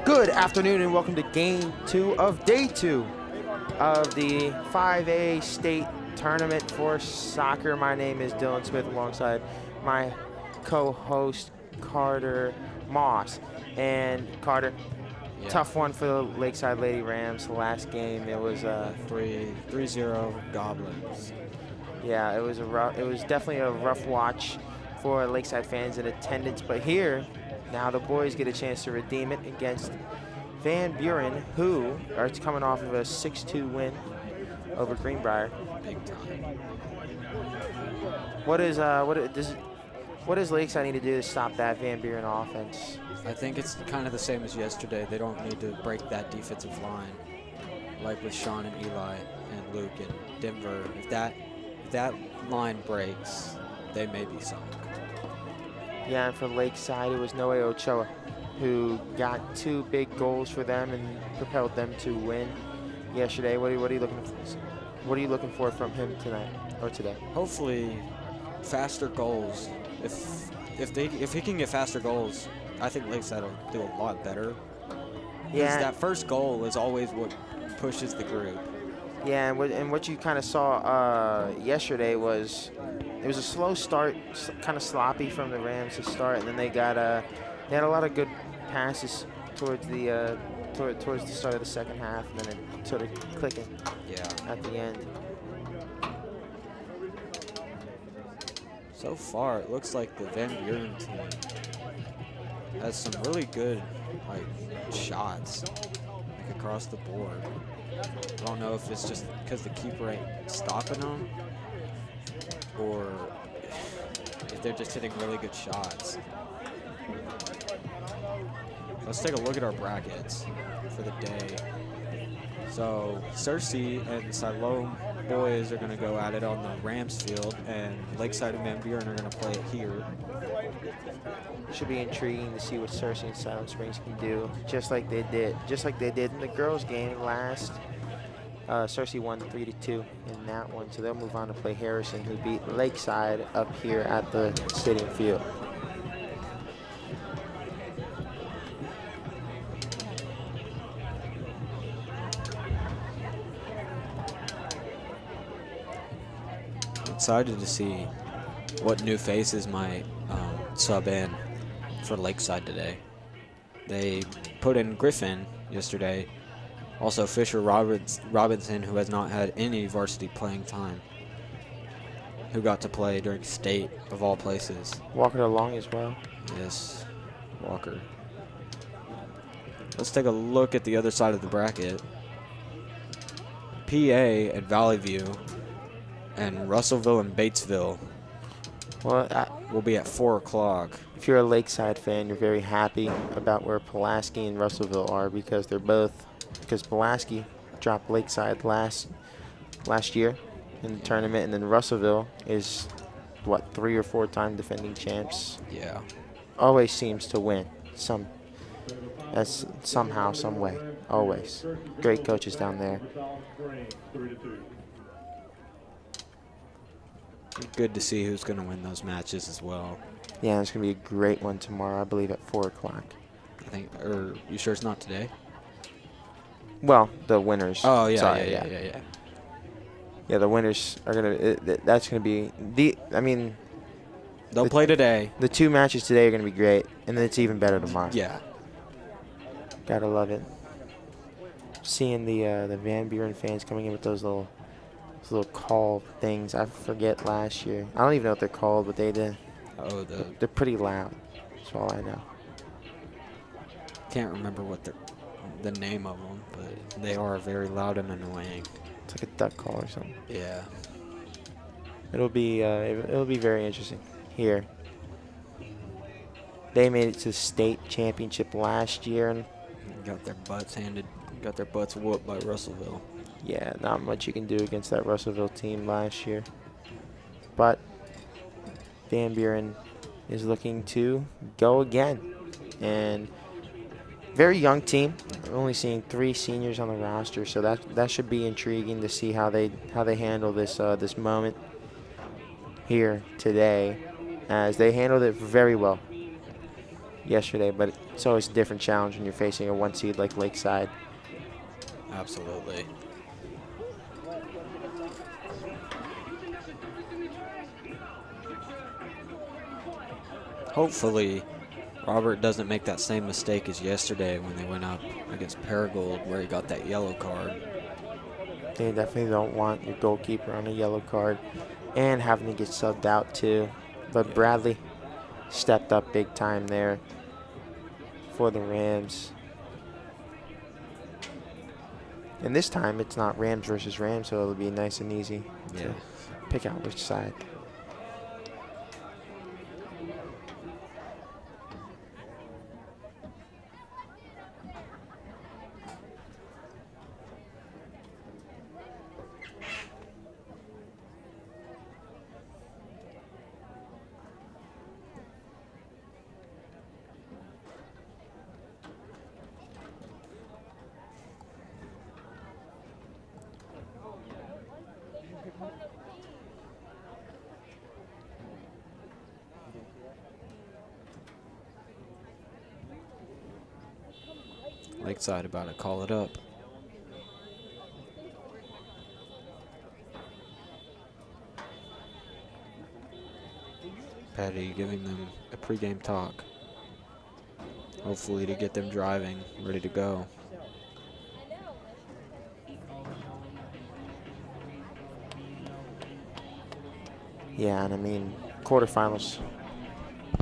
Good afternoon and welcome to game 2 of day 2 of the 5A state tournament for soccer. My name is Dylan Smith alongside my co-host Carter Moss. And Carter, tough one for the Lakeside Lady Rams. The last game it was 3-0 Goblins. Yeah, it was definitely a rough watch for Lakeside fans in attendance, but here now the boys get a chance to redeem it against Van Buren, who are coming off of a 6-2 win over Greenbrier. Big time. What does Lakeside need to do to stop that Van Buren offense? I think it's kind of the same as yesterday. They don't need to break that defensive line like with Sean and Eli and Luke and Denver. If that line breaks, they may be sunk. Yeah, and for Lakeside, it was Noe Ochoa who got 2 big goals for them and propelled them to win yesterday. What are you looking for from him tonight or today? Hopefully, faster goals. If he can get faster goals, I think Lakeside will do a lot better. Yeah, that first goal is always what pushes the group. Yeah, and what you kind of saw yesterday was it was a slow start, kind of sloppy from the Rams to start, and then they had a lot of good passes towards the towards the start of the second half, and then it sort of clicking. At the end. So far, it looks like the Van Buren team has some really good shots across the board. I don't know if it's just because the keeper ain't stopping them, or if they're just hitting really good shots. Let's take a look at our brackets for the day. So Cersei and Siloam boys are going to go at it on the Rams field, and Lakeside and Van Buren are going to play it here. Should be intriguing to see what Cersei and Silent Springs can do, just like they did in the girls' game last. Cersei won 3-2 in that one, so they'll move on to play Harrison, who beat Lakeside up here at the Stadium Field. Excited to see what new faces might sub in for Lakeside today. They put in Griffin yesterday. Also Fisher Robinson, who has not had any varsity playing time, who got to play during state of all places. Walker along as well. Yes, Walker. Let's take a look at the other side of the bracket. PA and Valley View and Russellville and Batesville will be at 4 o'clock. If you're a Lakeside fan, you're very happy about where Pulaski and Russellville are because Pulaski dropped Lakeside last year in the tournament, and then Russellville is 3 or 4 time defending champs. Yeah. Always seems to win somehow, some way. Always. Great coaches down there. Good to see who's going to win those matches as well. Yeah, it's going to be a great one tomorrow, I believe, at 4 o'clock. I think, or you sure it's not today? Well, the winners. Oh, yeah, sorry, yeah. Yeah, the winners are going to, that's going to be, they'll play today. The 2 matches today are going to be great, and then it's even better tomorrow. Yeah. Gotta love it. Seeing the Van Buren fans coming in with those little call things. I forget last year. I don't even know what they're called, but they did. Oh, they're pretty loud. That's all I know. Can't remember what the name of them, but they are very loud and annoying. It's like a duck call or something. Yeah. It'll be very interesting here. They made it to the state championship last year and got their butts whooped by Russellville. Yeah, not much you can do against that Russellville team last year. But Van Buren is looking to go again. And very young team. We're only seeing 3 seniors on the roster, so that should be intriguing to see how they handle this this moment here today. as they handled it very well yesterday, but it's always a different challenge when you're facing a 1 seed like Lakeside. Absolutely. Hopefully, Robert doesn't make that same mistake as yesterday when they went up against Paragould where he got that yellow card. They definitely don't want your goalkeeper on a yellow card and having to get subbed out too. But Yeah. Bradley stepped up big time there for the Rams. And this time it's not Rams versus Rams, so it'll be nice and easy to pick out which side. Lakeside about to call it up. Patty giving them a pregame talk. Hopefully to get them driving, ready to go. Yeah, and I mean, quarterfinals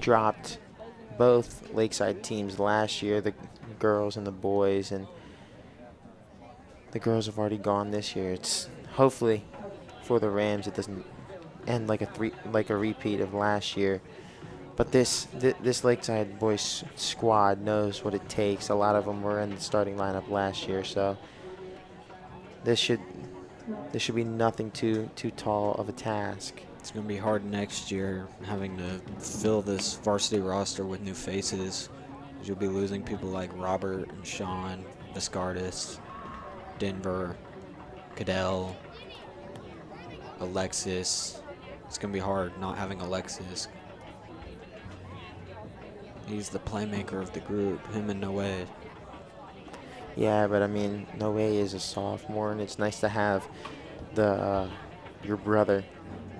dropped both Lakeside teams last year, the girls and the boys, and the girls have already gone this year. It's hopefully for the Rams it doesn't end like a repeat of last year. But this Lakeside boys squad knows what it takes. A lot of them were in the starting lineup last year, so this should be nothing too tall of a task. It's going to be hard next year having to fill this varsity roster with new faces. You'll be losing people like Robert and Sean, Viscardis, Denver, Cadell, Alexis. It's going to be hard not having Alexis. He's the playmaker of the group, him and Noe. Yeah, but I mean, Noe is a sophomore, and it's nice to have your brother.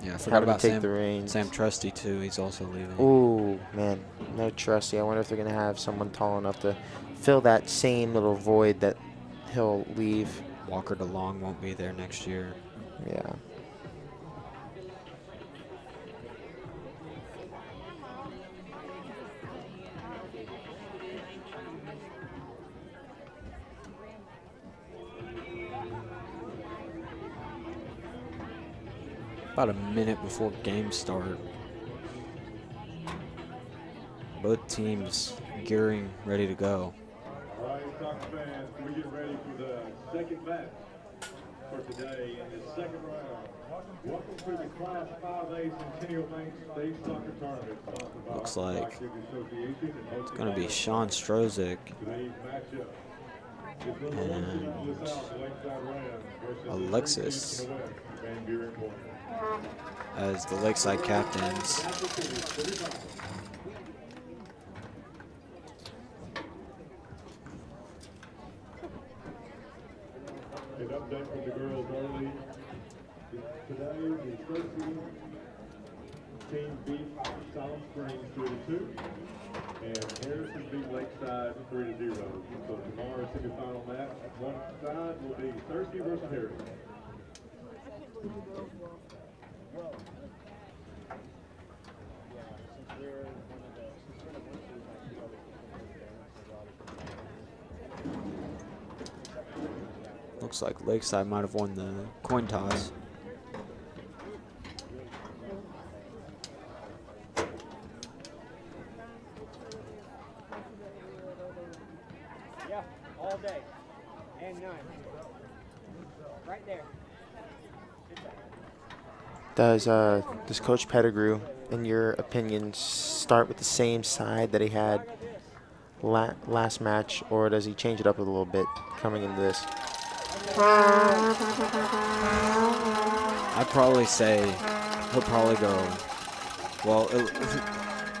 Yeah, I forgot about the reins. Sam Trusty, too. He's also leaving. Ooh, man, no Trusty. I wonder if they're going to have someone tall enough to fill that same little void that he'll leave. Walker DeLong won't be there next year. Yeah. About a minute before game start. Both teams gearing, ready to go. All right, soccer fans, can we get ready for the second match for today in the second round? Welcome to the Class 5A Centennial Bank State Soccer Tournament. sponsored by Looks like Rock City Association and it's going to be Sean Strozik Today's matchup is number 1 seed to the south, Lakeside Rams, versus the Alexis 3rd seed to the west, Van Buren Buren. as the Lakeside captains. An update from the girls early. Today, the 3rd seed team beat Silent Springs 3-2, and Harrison beat Lakeside 3-0. So tomorrow's semifinal match, one side will be Thirsty versus Harrison. Looks like Lakeside might have won the coin toss. Yeah, all day. And none. Right there. Does Coach Pettigrew, in your opinion, start with the same side that he had last match, or does he change it up a little bit coming into this? I'd probably say he'll probably go Well,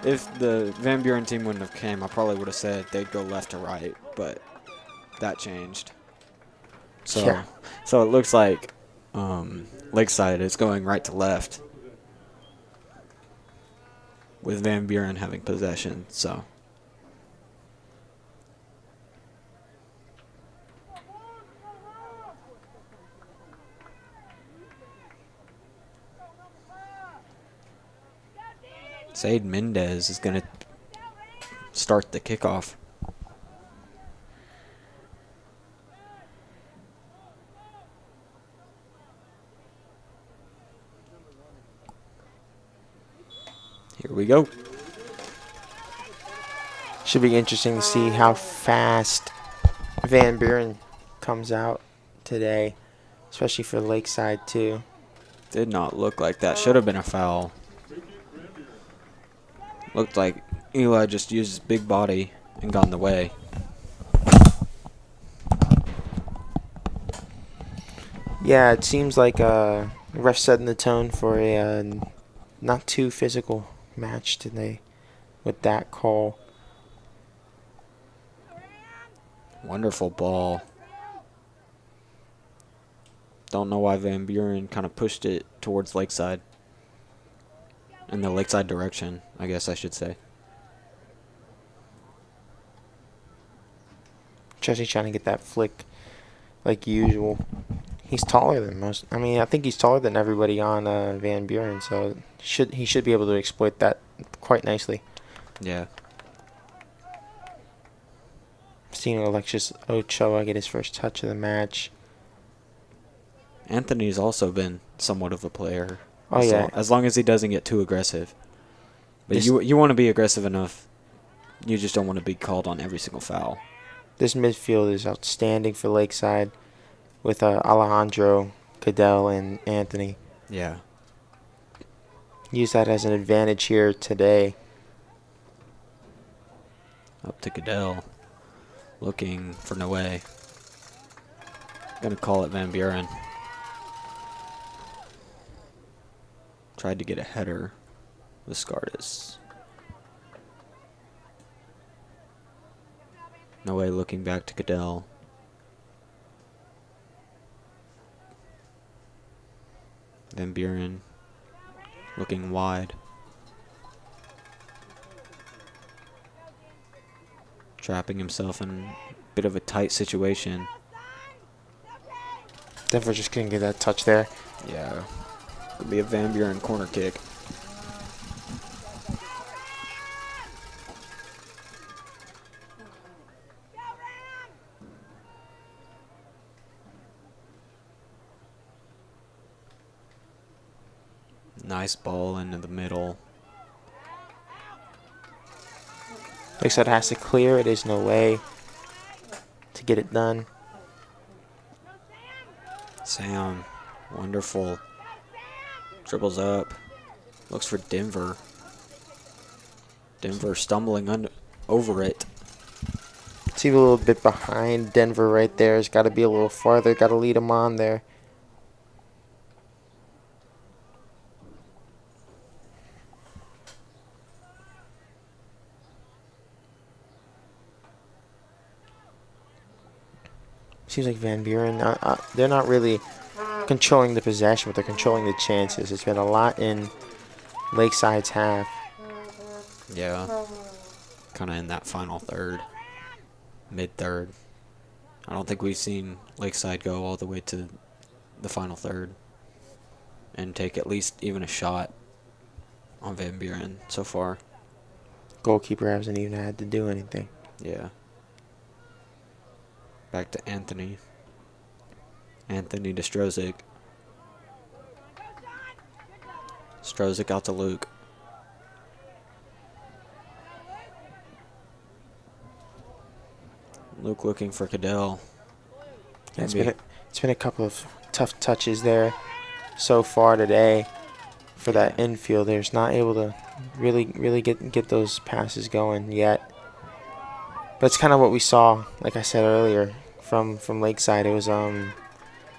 if the Van Buren team wouldn't have came, I probably would have said they'd go left to right, but that changed. So, Yeah. so it looks like Lakeside is going right to left with Van Buren having possession. So. Said Mendez is going to start the kickoff. Here we go. Should be interesting to see how fast Van Buren comes out today, especially for Lakeside too. Did not look like that. Should have been a foul. Looked like Eli just used his big body and got in the way. Yeah, it seems like ref setting the tone for a not too physical match today with that call. Wonderful ball. Don't know why Van Buren kind of pushed it towards Lakeside. In the Lakeside direction, I guess I should say. Jesse trying to get that flick like usual. He's taller than most. I mean, I think he's taller than everybody on Van Buren, so he should be able to exploit that quite nicely. Yeah. Seeing Alexis Ochoa get his first touch of the match. Anthony's also been somewhat of a player. Oh, yeah. As long as he doesn't get too aggressive. But you want to be aggressive enough. You just don't want to be called on every single foul. This midfield is outstanding for Lakeside with Alejandro, Cadell, and Anthony. Yeah. Use that as an advantage here today. Up to Cadell. Looking for Noe. Gonna call it Van Buren. Tried to get a header with Scardis. Noe looking back to Cadell. Van Buren looking wide. Trapping himself in a bit of a tight situation. Denver just couldn't get that touch there. Yeah. Could be a Van Buren corner kick. Nice ball into the middle. Lakeside has to clear it. There's no way to get it done. Sam, wonderful. Dribbles up. Looks for Denver. Denver stumbling over it. See a little bit behind Denver right there. It's got to be a little farther. Got to lead him on there. Seems like Van Buren, they're not really controlling the possession, but they're controlling the chances. It's been a lot in Lakeside's half. Yeah. Kind of in that final third. Mid-third. I don't think we've seen Lakeside go all the way to the final third and take at least even a shot on Van Buren so far. Goalkeeper hasn't even had to do anything. Yeah. Back to Anthony. Anthony to Strozik. Strozik out to Luke. Luke looking for Cadell. Yeah, it's been a couple of tough touches there so far today for that infielder's not able to really get those passes going yet. But it's kind of what we saw, like I said earlier, from Lakeside. It was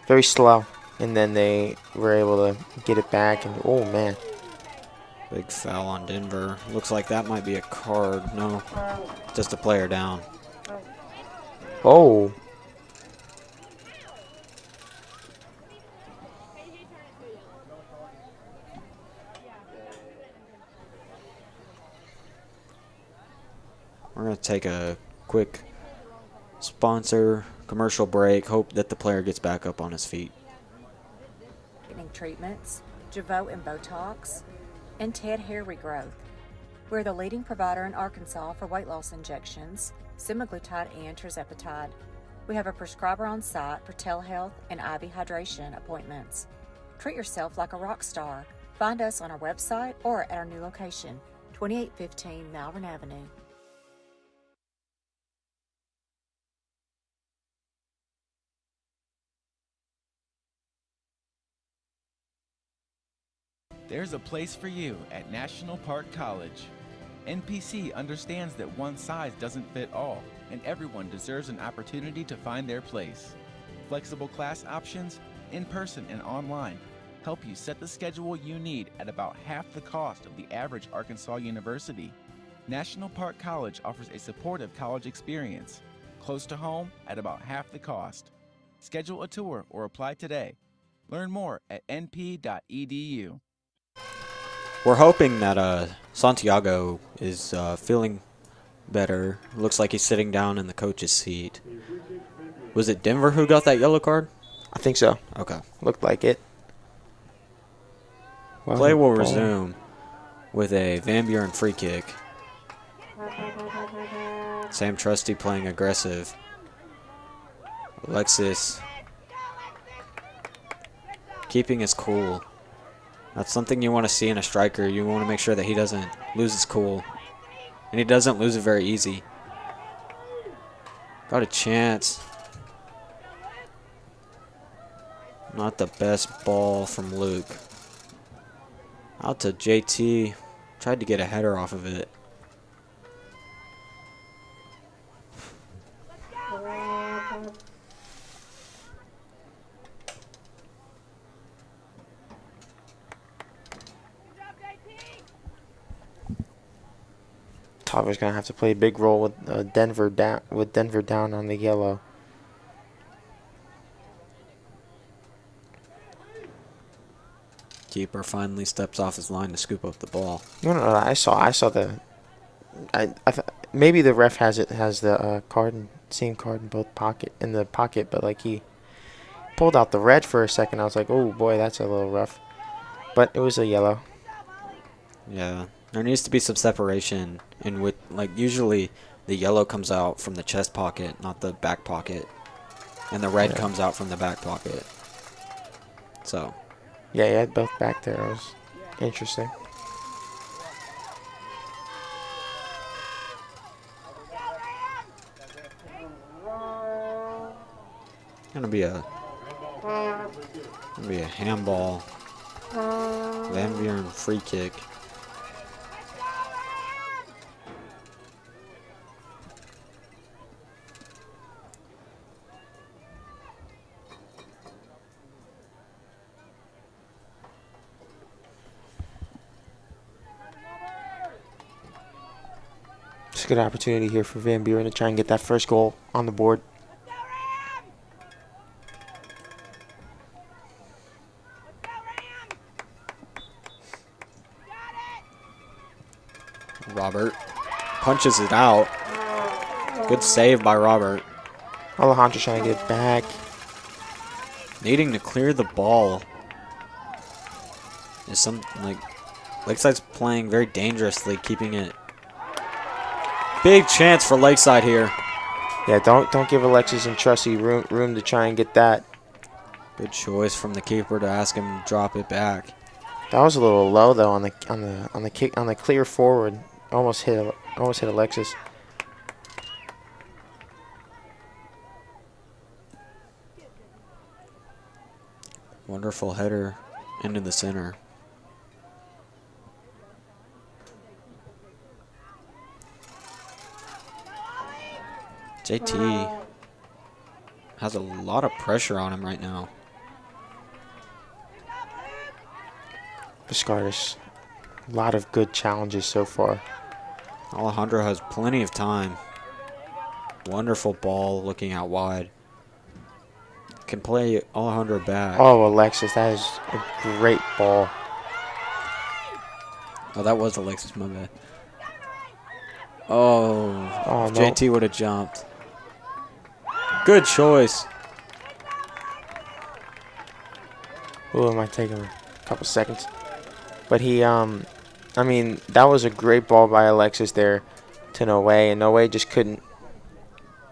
very slow, and then they were able to get it back. And oh man, Big foul on Denver. Looks like that might be a card. No, just a player down. Oh. We're going to take a quick sponsor commercial break. Hope that the player gets back up on his feet. Treatments, Jeuveau and Botox, and TED hair regrowth. We're the leading provider in Arkansas for weight loss injections, semaglutide and tirzepatide. We have a prescriber on site for telehealth and IV hydration appointments. Treat yourself like a rock star. Find us on our website or at our new location, 2815 Malvern Avenue. There's a place for you at National Park College. NPC understands that one size doesn't fit all, and everyone deserves an opportunity to find their place. Flexible class options, in-person and online, help you set the schedule you need at about half the cost of the average Arkansas university. National Park College offers a supportive college experience, close to home at about half the cost. Schedule a tour or apply today. Learn more at np.edu. We're hoping that Santiago is feeling better. Looks like he's sitting down in the coach's seat. Was it Denver who got that yellow card? I think so. Okay. Looked like it. Wow, Play will ball. resume with a Van Buren free kick. Sam Trusty playing aggressive. Alexis keeping his cool. That's something you want to see in a striker. You want to make sure that he doesn't lose his cool. And he doesn't lose it very easy. Got a chance. Not the best ball from Luke. Out to JT. Tried to get a header off of it. Tava's gonna have to play a big role with Denver down on the yellow. Keeper finally steps off his line to scoop up the ball. No, I saw the. Maybe the ref has the same card in the pocket, but like he pulled out the red for a second. I was like, oh boy, that's a little rough. But it was a yellow. Yeah, there needs to be some separation in with usually the yellow comes out from the chest pocket, not the back pocket, and the red comes out from the back pocket. So. Yeah, he had both back there. It was interesting. Gonna be a handball. Van Buren free kick. It's a good opportunity here for Van Buren to try and get that first goal on the board. Robert punches it out. Good save by Robert. Alejandro trying to get back. Needing to clear the ball. Is Lakeside's playing very dangerously, keeping it. Big chance for Lakeside here. Yeah, don't give Alexis and Trusty room to try and get that. Good choice from the keeper to ask him to drop it back. That was a little low though on the kick on the clear forward. Almost hit Alexis. Wonderful header into the center. JT has a lot of pressure on him right now. Piscardis A lot of good challenges so far. Alejandro has plenty of time. Wonderful ball looking out wide. Can play Alejandro back. Oh, Alexis, that is a great ball. Oh, that was Alexis, my bad. Oh, Oh, no. JT would have jumped. Good choice. Ooh, it might take him a couple seconds. But he, I mean, that was a great ball by Alexis there to Noe, and Noe just couldn't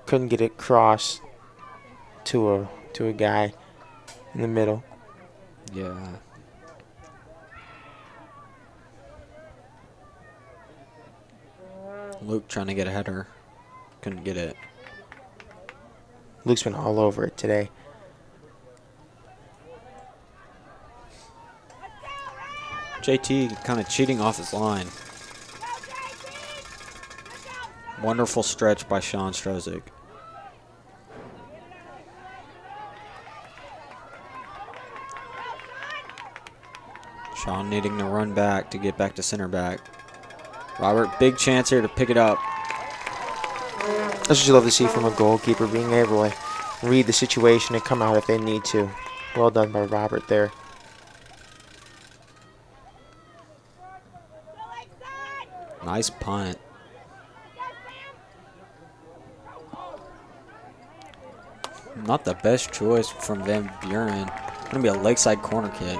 get it cross to a guy in the middle. Yeah. Luke trying to get a header. Couldn't get it. Luke's been all over it today. JT kind of cheating off his line. Wonderful stretch by Sean Strozik. Sean needing to run back to get back to center back. Robert, big chance here to pick it up. That's what you love to see from a goalkeeper, being able to read the situation and come out if they need to. Well done by Robert there. Nice punt. Not the best choice from Van Buren. Gonna be a Lakeside corner kick.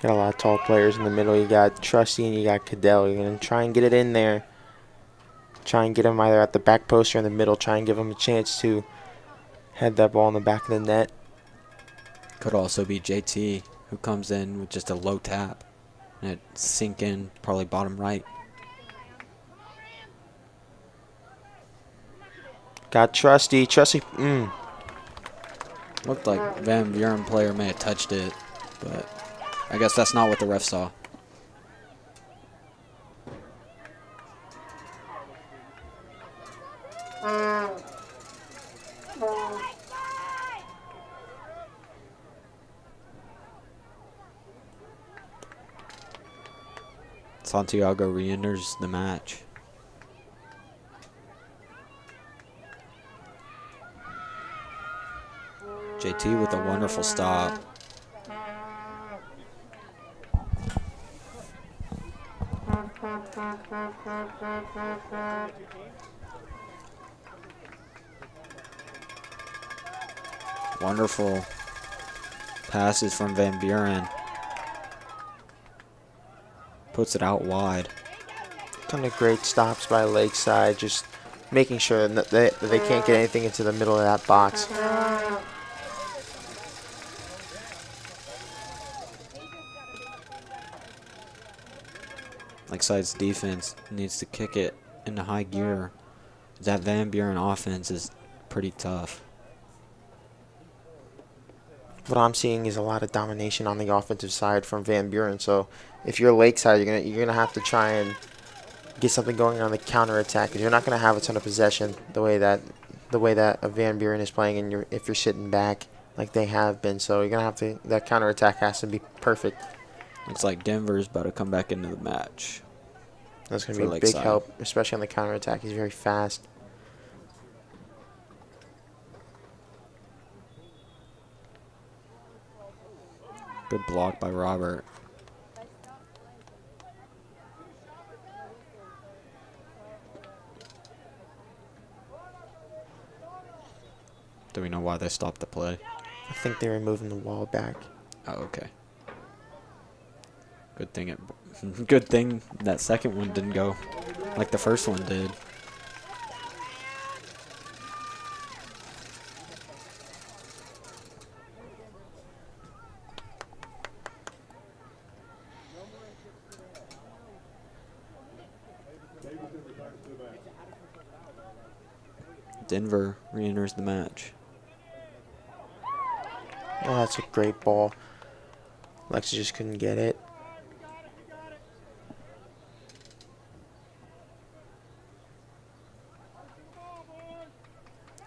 Got a lot of tall players in the middle. You got Trusty and you got Cadell. You're going to try and get it in there. Try and get him either at the back post or in the middle. Try and give him a chance to head that ball in the back of the net. Could also be JT, who comes in with just a low tap. And it sink in, probably bottom right. Got Trusty. Trusty. Looked like Van Buren player may have touched it, but I guess that's not what the ref saw. Santiago re-enters the match. JT with a wonderful stop. Wonderful passes from Van Buren. Puts it out wide. Ton of great stops by Lakeside, just making sure that they can't get anything into the middle of that box. Lakeside's defense needs to kick it into high gear. That Van Buren offense is pretty tough. What I'm seeing is a lot of domination on the offensive side from Van Buren. So if you're Lakeside, you're gonna have to try and get something going on the counter attack, because you're not gonna have a ton of possession the way that Van Buren is playing, and if you're sitting back like they have been. So you're gonna have to, that counter attack has to be perfect. Looks like Denver's about to come back into the match. That's gonna be a big help, especially on the counter attack. He's very fast. Good block by Robert. Do we know why they stopped the play? I think they were moving the wall back. Oh, okay. Good thing good thing that second one didn't go like the first one did. Denver re-enters the match. Oh, that's a great ball. Lexus just couldn't get it.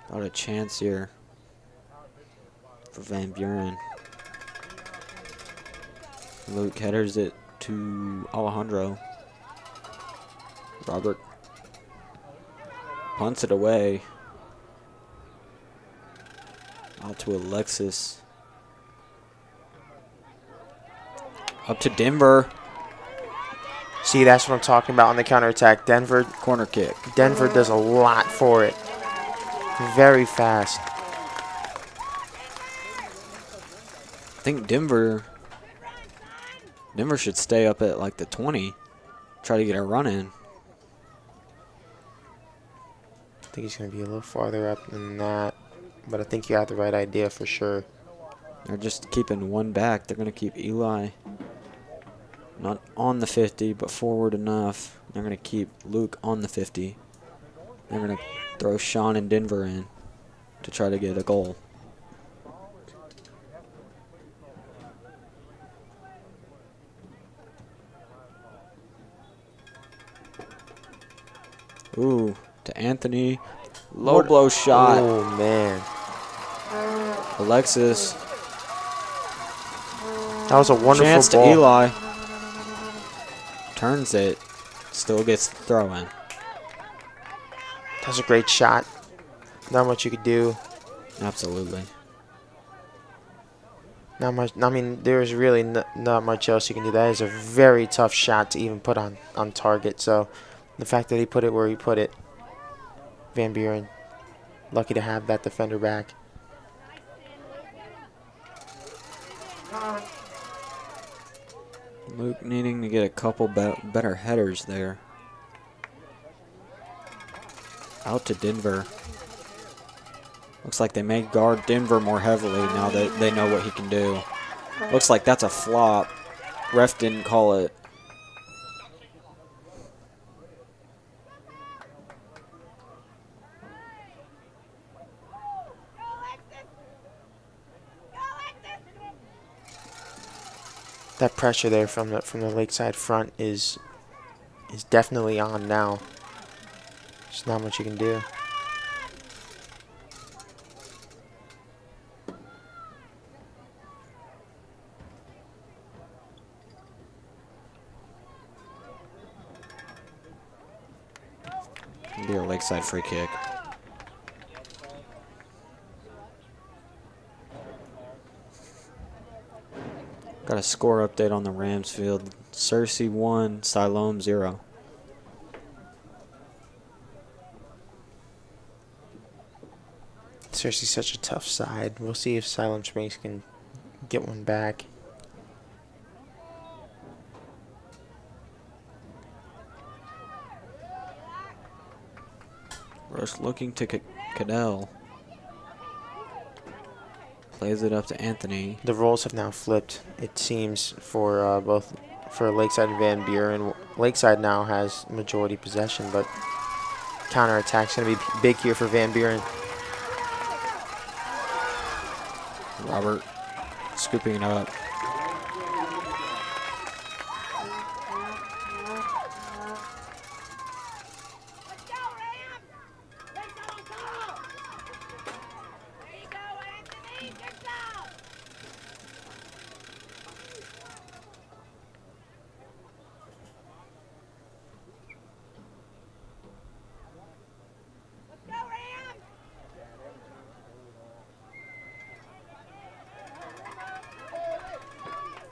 Got a chance here for Van Buren. Luke headers it to Alejandro. Robert punts it away. Out to Alexis. Up to Denver. See, that's what I'm talking about on the counterattack. Denver Corner kick. does a lot for it. Very fast. I think Denver should stay up at like the 20. Try to get a run in. I think he's going to be a little farther up than that. But I think you have the right idea for sure. They're just keeping one back. They're going to keep Eli not on the 50, but forward enough. They're going to keep Luke on the 50. They're going to throw Sean and Denver in to try to get a goal. Ooh, to Anthony. Low blow shot. Oh, man. Alexis. That was a wonderful Chance ball. to Eli. Turns it. Still gets the throw in. That was a great shot. Not much you could do. Absolutely. Not much. I mean, there's really not much else you can do. That is a very tough shot to even put on target. So the fact that he put it where he put it, Van Buren, lucky to have that defender back. Luke needing to get a couple better headers there. Out to Denver. Looks like they may guard Denver more heavily now that they know what he can do. Looks like that's a flop. Ref didn't call it. That pressure there from the Lakeside front is definitely on now. There's not much you can do. It'll be a Lakeside free kick. Got a score update on the Rams field. Cersei 1, Siloam 0. Cersei's such a tough side. We'll see if Silent Springs can get one back. Rush looking to Cadell. Plays it up to Anthony. The roles have now flipped, it seems, for both for Lakeside and Van Buren. Lakeside now has majority possession, but counterattack's going to be big here for Van Buren. Robert scooping it up.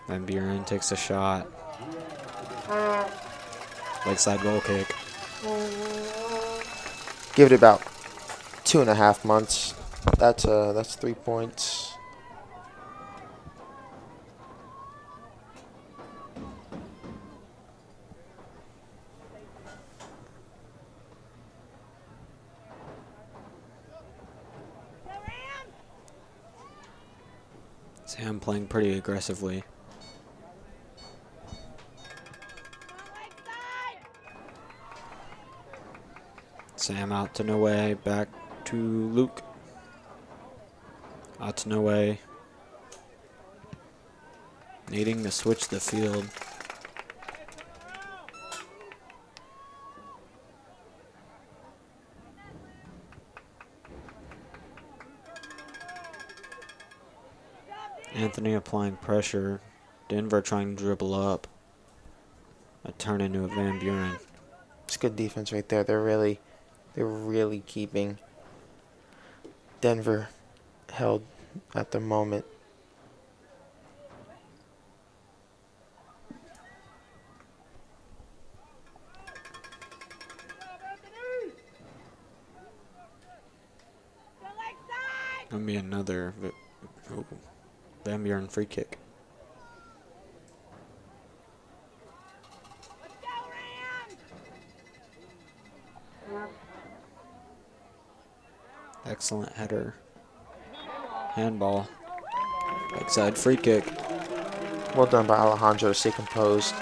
Van Buren takes a shot. Lakeside goal kick. Give it about 2.5 months. That's 3 points. Sam playing pretty aggressively. Sam out to Noe, back to Luke. Out to Noe. needing to switch the field. Anthony applying pressure. Denver trying to dribble up. A turn into a Van Buren. It's good defense right there. They're really keeping Denver held at the moment. Gonna be another Van Buren free kick. Excellent header. Handball. Lakeside free kick. Well done by Alejandro to stay composed.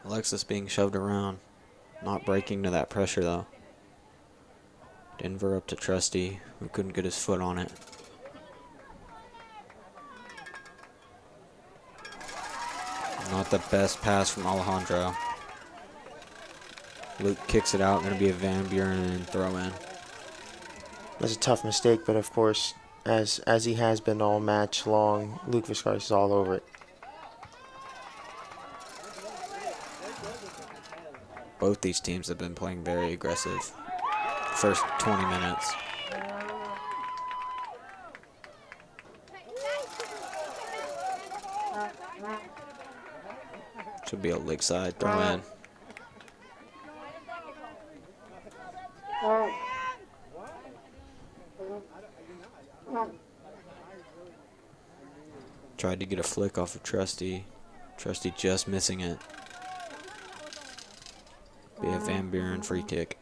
Alexis being shoved around. Not breaking to that pressure though. Denver up to Trusty, who couldn't get his foot on it. Not the best pass from Alejandro. Luke kicks it out, gonna be a Van Buren throw in. That's a tough mistake, but of course, as he has been all match long, Luke Viscaris is all over it. Both these teams have been playing very aggressive. First 20 minutes. Should be a Lakeside throw in. Tried to get a flick off of Trusty. Trusty just missing it. Be a Van Buren free kick.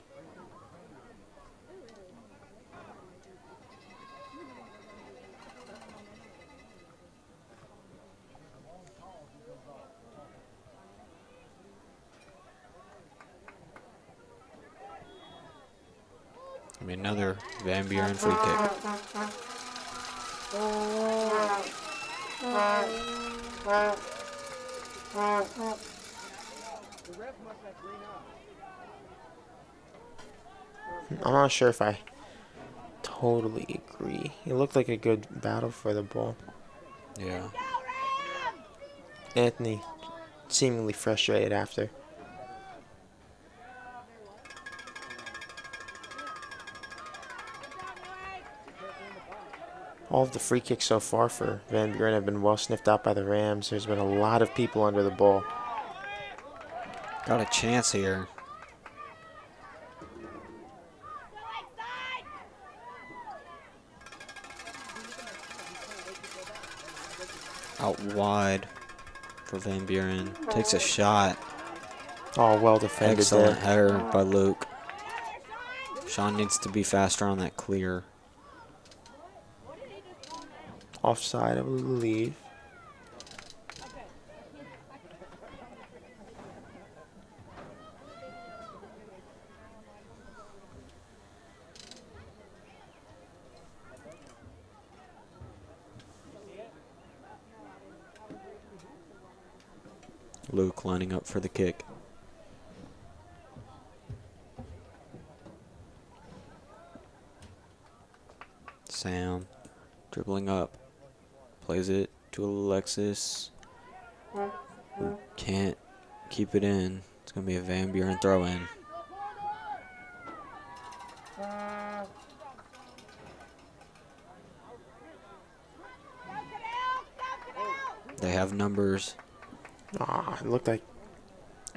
I mean, another Van Buren free kick. I'm not sure if I totally agree. It looked like a good battle for the ball. Yeah. Anthony seemingly frustrated after. All of the free kicks so far for Van Buren have been well sniffed out by the Rams. There's been a lot of people under the ball. Got a chance here. Out wide for Van Buren. Takes a shot. Oh, well defended Excellent there. header by Luke. Sean needs to be faster on that clear. Offside, I believe. Luke lining up for the kick. Sam dribbling up. Plays it to Alexis. Who can't keep it in. It's going to be a Van Buren throw in. They have numbers. Ah, it looked like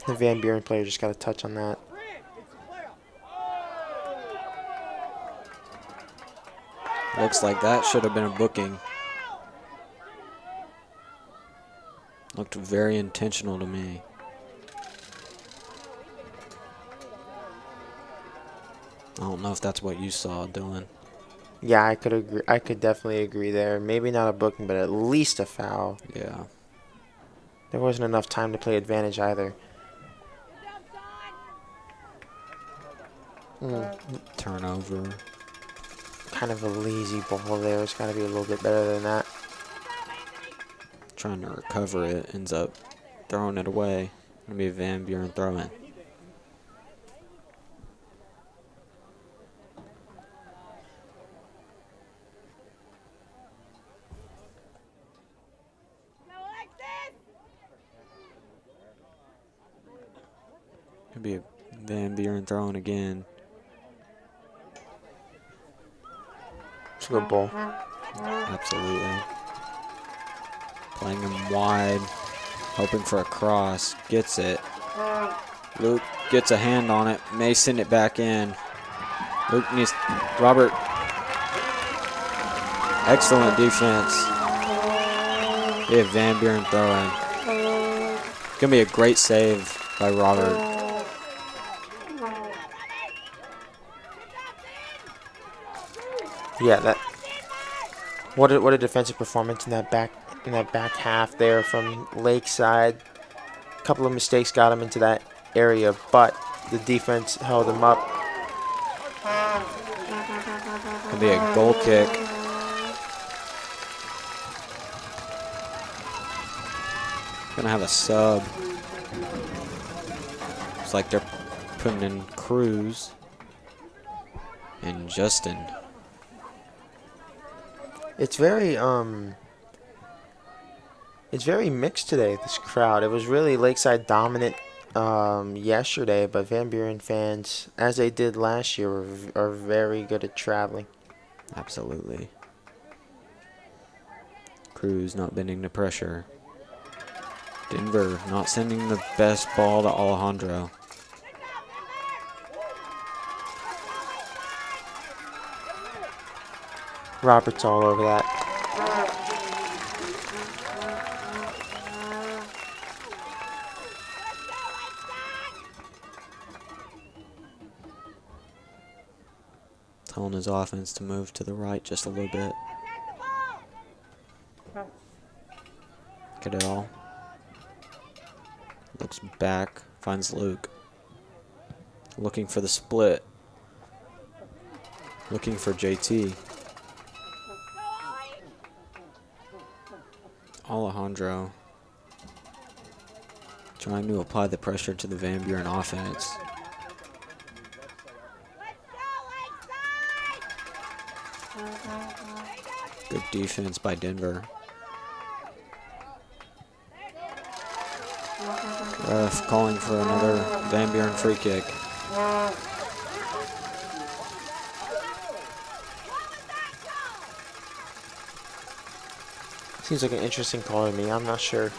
the Van Buren player just got a touch on that. Looks like that should have been a booking. Looked very intentional to me. I don't know if that's what you saw, Dylan. Yeah, I could agree. I could definitely agree there. Maybe not a booking, but at least a foul. Yeah. There wasn't enough time to play advantage either. Turnover. Kind of a lazy ball there. It's got to be a little bit better than that. Trying to recover it. Ends up throwing it away. Gonna be Van Buren throwing. Could be Van Buren throwing again. It's a good ball. Absolutely. Playing him wide, hoping for a cross. Gets it. Luke gets a hand on it. May send it back in. Luke needs Robert. Excellent defense. We have Van Buren throwing. Gonna be a great save by Robert. Yeah, that. What a defensive performance in that back half there from Lakeside. A couple of mistakes got him into that area, but the defense held him up. Gonna be a goal kick. Gonna have a sub. Looks like they're putting in Cruz and Justin. It's very mixed today, this crowd. It was really Lakeside dominant yesterday, but Van Buren fans, as they did last year, are very good at traveling. Absolutely. Cruz not bending the pressure. Denver not sending the best ball to Alejandro. Robert's all over that. Telling his offense to move to the right just a little bit. Get it all. Looks back, finds Luke. Looking for the split. Looking for JT. Alejandro trying to apply the pressure to the Van Buren offense. Good defense by Denver. Ref calling for another Van Buren free kick. Seems like an interesting call to me. I'm not sure.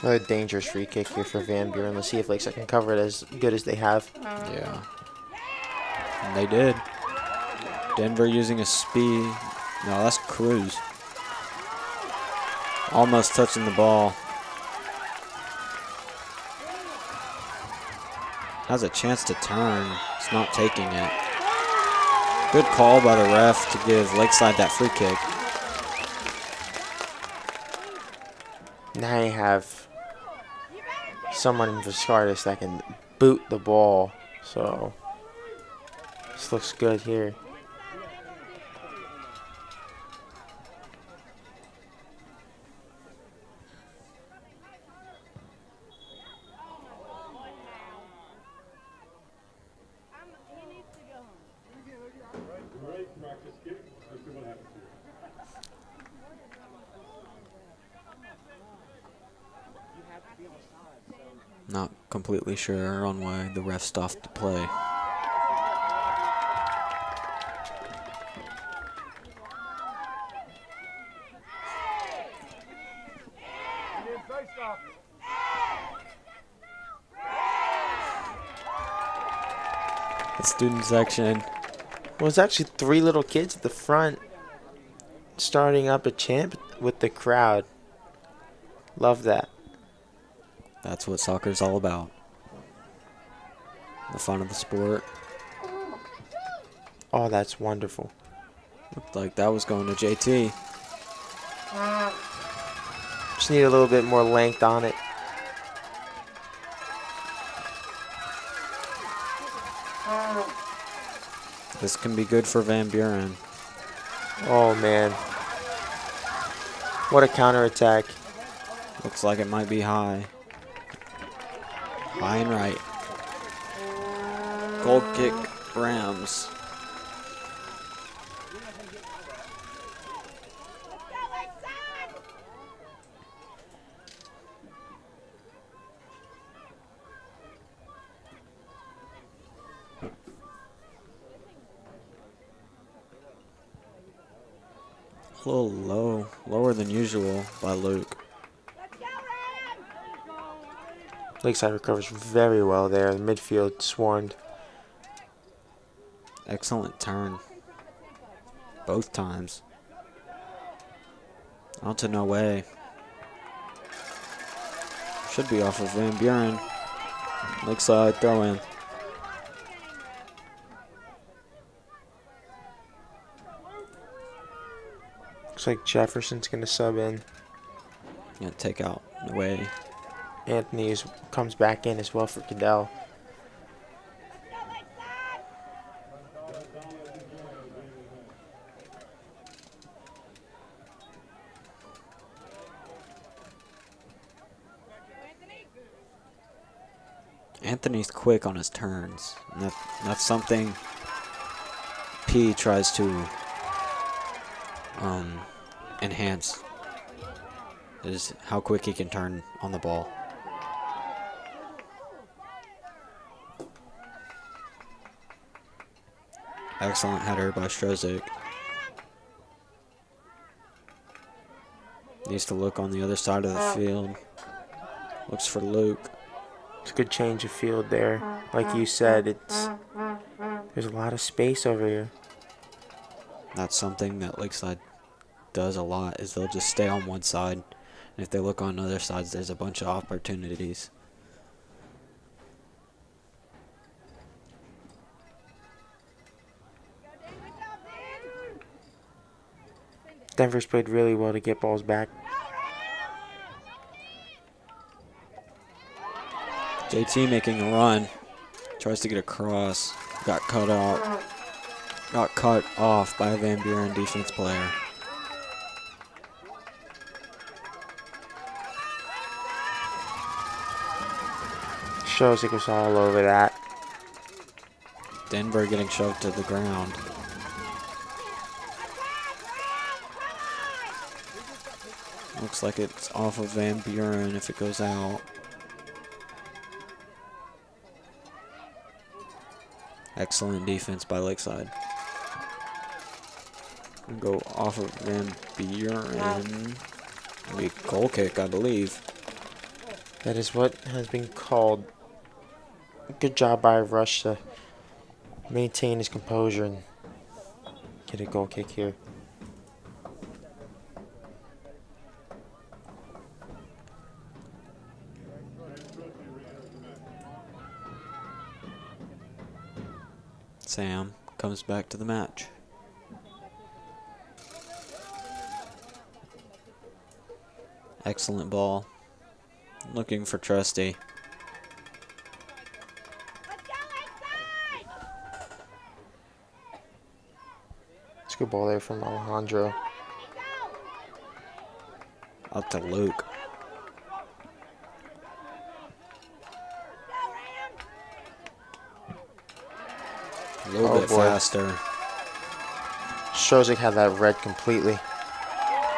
Another dangerous free kick here for Van Buren. Let's see if Lakeside can cover it as good as they have. Yeah. And they did. Denver using a speed. No, that's Cruz. Almost touching the ball. Has a chance to turn. It's not taking it. Good call by the ref to give Lakeside that free kick. Now you have someone in Viscardis that can boot the ball. So this looks good here. Great practice kick. Let's see what happens here. Not completely sure on why the ref stopped the play. The student section. Well, it's actually 3 little kids at the front starting up a chant with the crowd. Love that. That's what soccer's all about. The fun of the sport. Oh, that's wonderful. Looked like that was going to JT. Just need a little bit more length on it. This can be good for Van Buren. Oh, man. What a counterattack. Looks like it might be high. High and right. Goal kick, Rams. A little low, lower than usual by Luke. Lakeside recovers very well there. The midfield swarmed. Excellent turn. Both times. On to no way. Should be off of Van Buren. Lakeside throw in. Looks like Jefferson's going to sub in. Gonna take out no way. Anthony comes back in as well for Cadell. Anthony's quick on his turns. And that's something P tries to enhance, is how quick he can turn on the ball. Excellent header by Strozik. Needs to look on the other side of the field. Looks for Luke. It's a good change of field there. Like you said, there's a lot of space over here. That's something that Lakeside does a lot, is they'll just stay on one side. And if they look on other sides, there's a bunch of opportunities. Denver's played really well to get balls back. JT making a run. Tries to get across. Got cut out. Got cut off by a Van Buren defense player. Shows it was all over that. Denver getting shoved to the ground. Looks like it's off of Van Buren if it goes out. Excellent defense by Lakeside. Go off of Van Buren. Be a goal kick, I believe. That is what has been called. Good job by Rush to maintain his composure and get a goal kick here. Sam comes back to the match. Excellent ball. Looking for Trusty. It's a good ball there from Alejandro. Up to Luke. A little bit faster. Strozik had that read completely.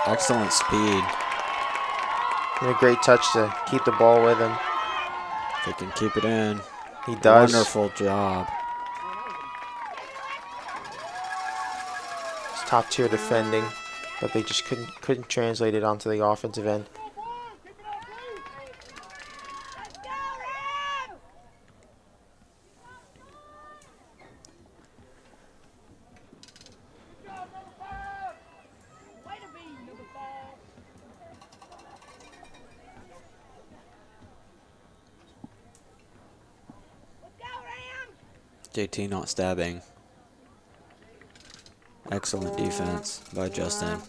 Excellent speed. And a great touch to keep the ball with him. They can keep it in. He does. Wonderful job. It's top tier defending, but they just couldn't translate it onto the offensive end. JT not stabbing. Excellent defense by Justin.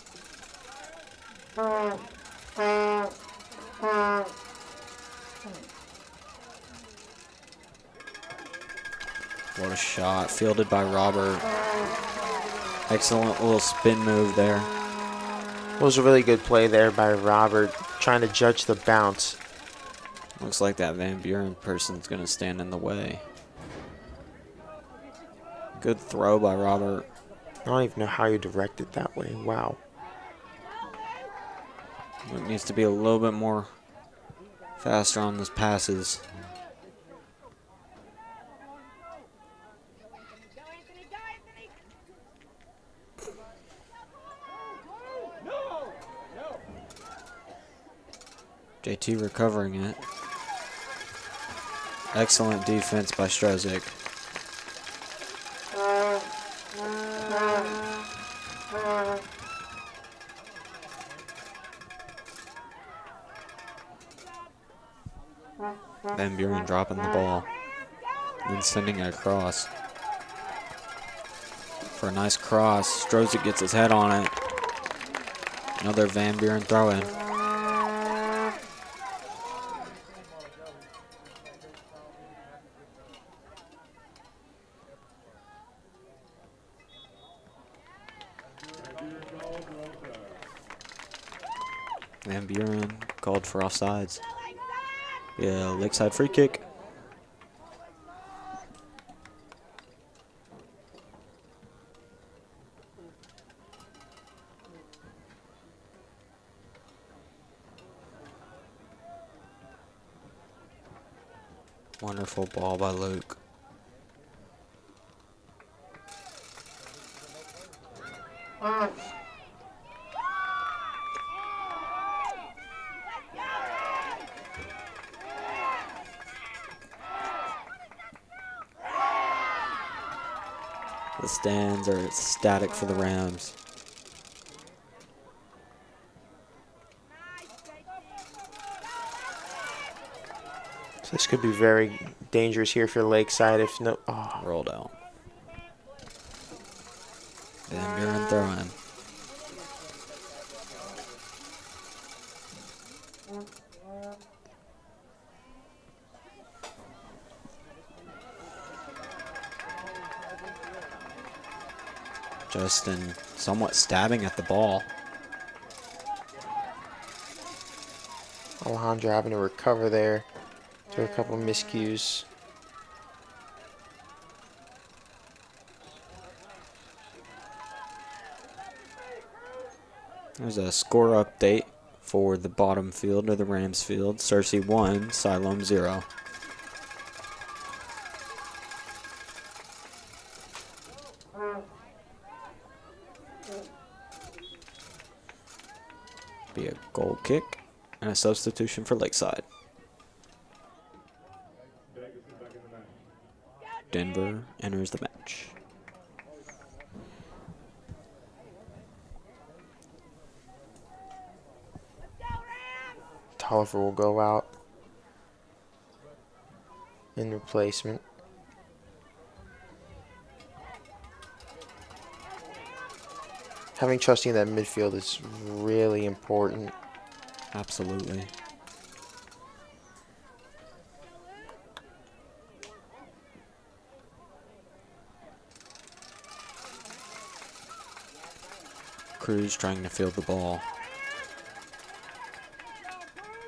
What a shot. Fielded by Robert. Excellent little spin move there. It was a really good play there by Robert, trying to judge the bounce. Looks like that Van Buren person's going to stand in the way. Good throw by Robert. I don't even know how you direct it that way. Wow. It needs to be a little bit more faster on those passes. JT recovering it. Excellent defense by Strezick. Van Buren dropping the ball and sending it across. For a nice cross, Strozic gets his head on it. Another Van Buren throw-in. Van Buren called for offsides. Yeah, Lakeside free kick. Wonderful ball by Luke. The stands are ecstatic for the Rams. So this could be very dangerous here for Lakeside if no. Oh. Rolled out. Van Buren throwing. Justin somewhat stabbing at the ball. Alejandro having to recover there to a couple miscues. There's a score update for the bottom field of the Rams field. Cersei 1, Siloam 0. Be a goal kick and a substitution for Lakeside. Denver enters the match. Tolliver will go out in replacement. Having trusting in that midfield is really important. Absolutely. Cruz trying to field the ball,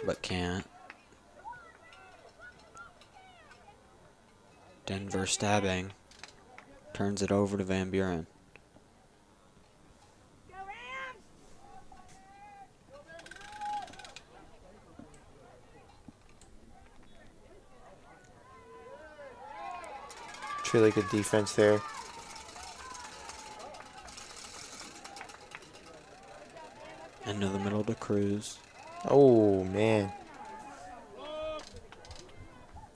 but can't. Denver stabbing, turns it over to Van Buren. It's really good defense there. Into the middle to Cruz. Oh, man.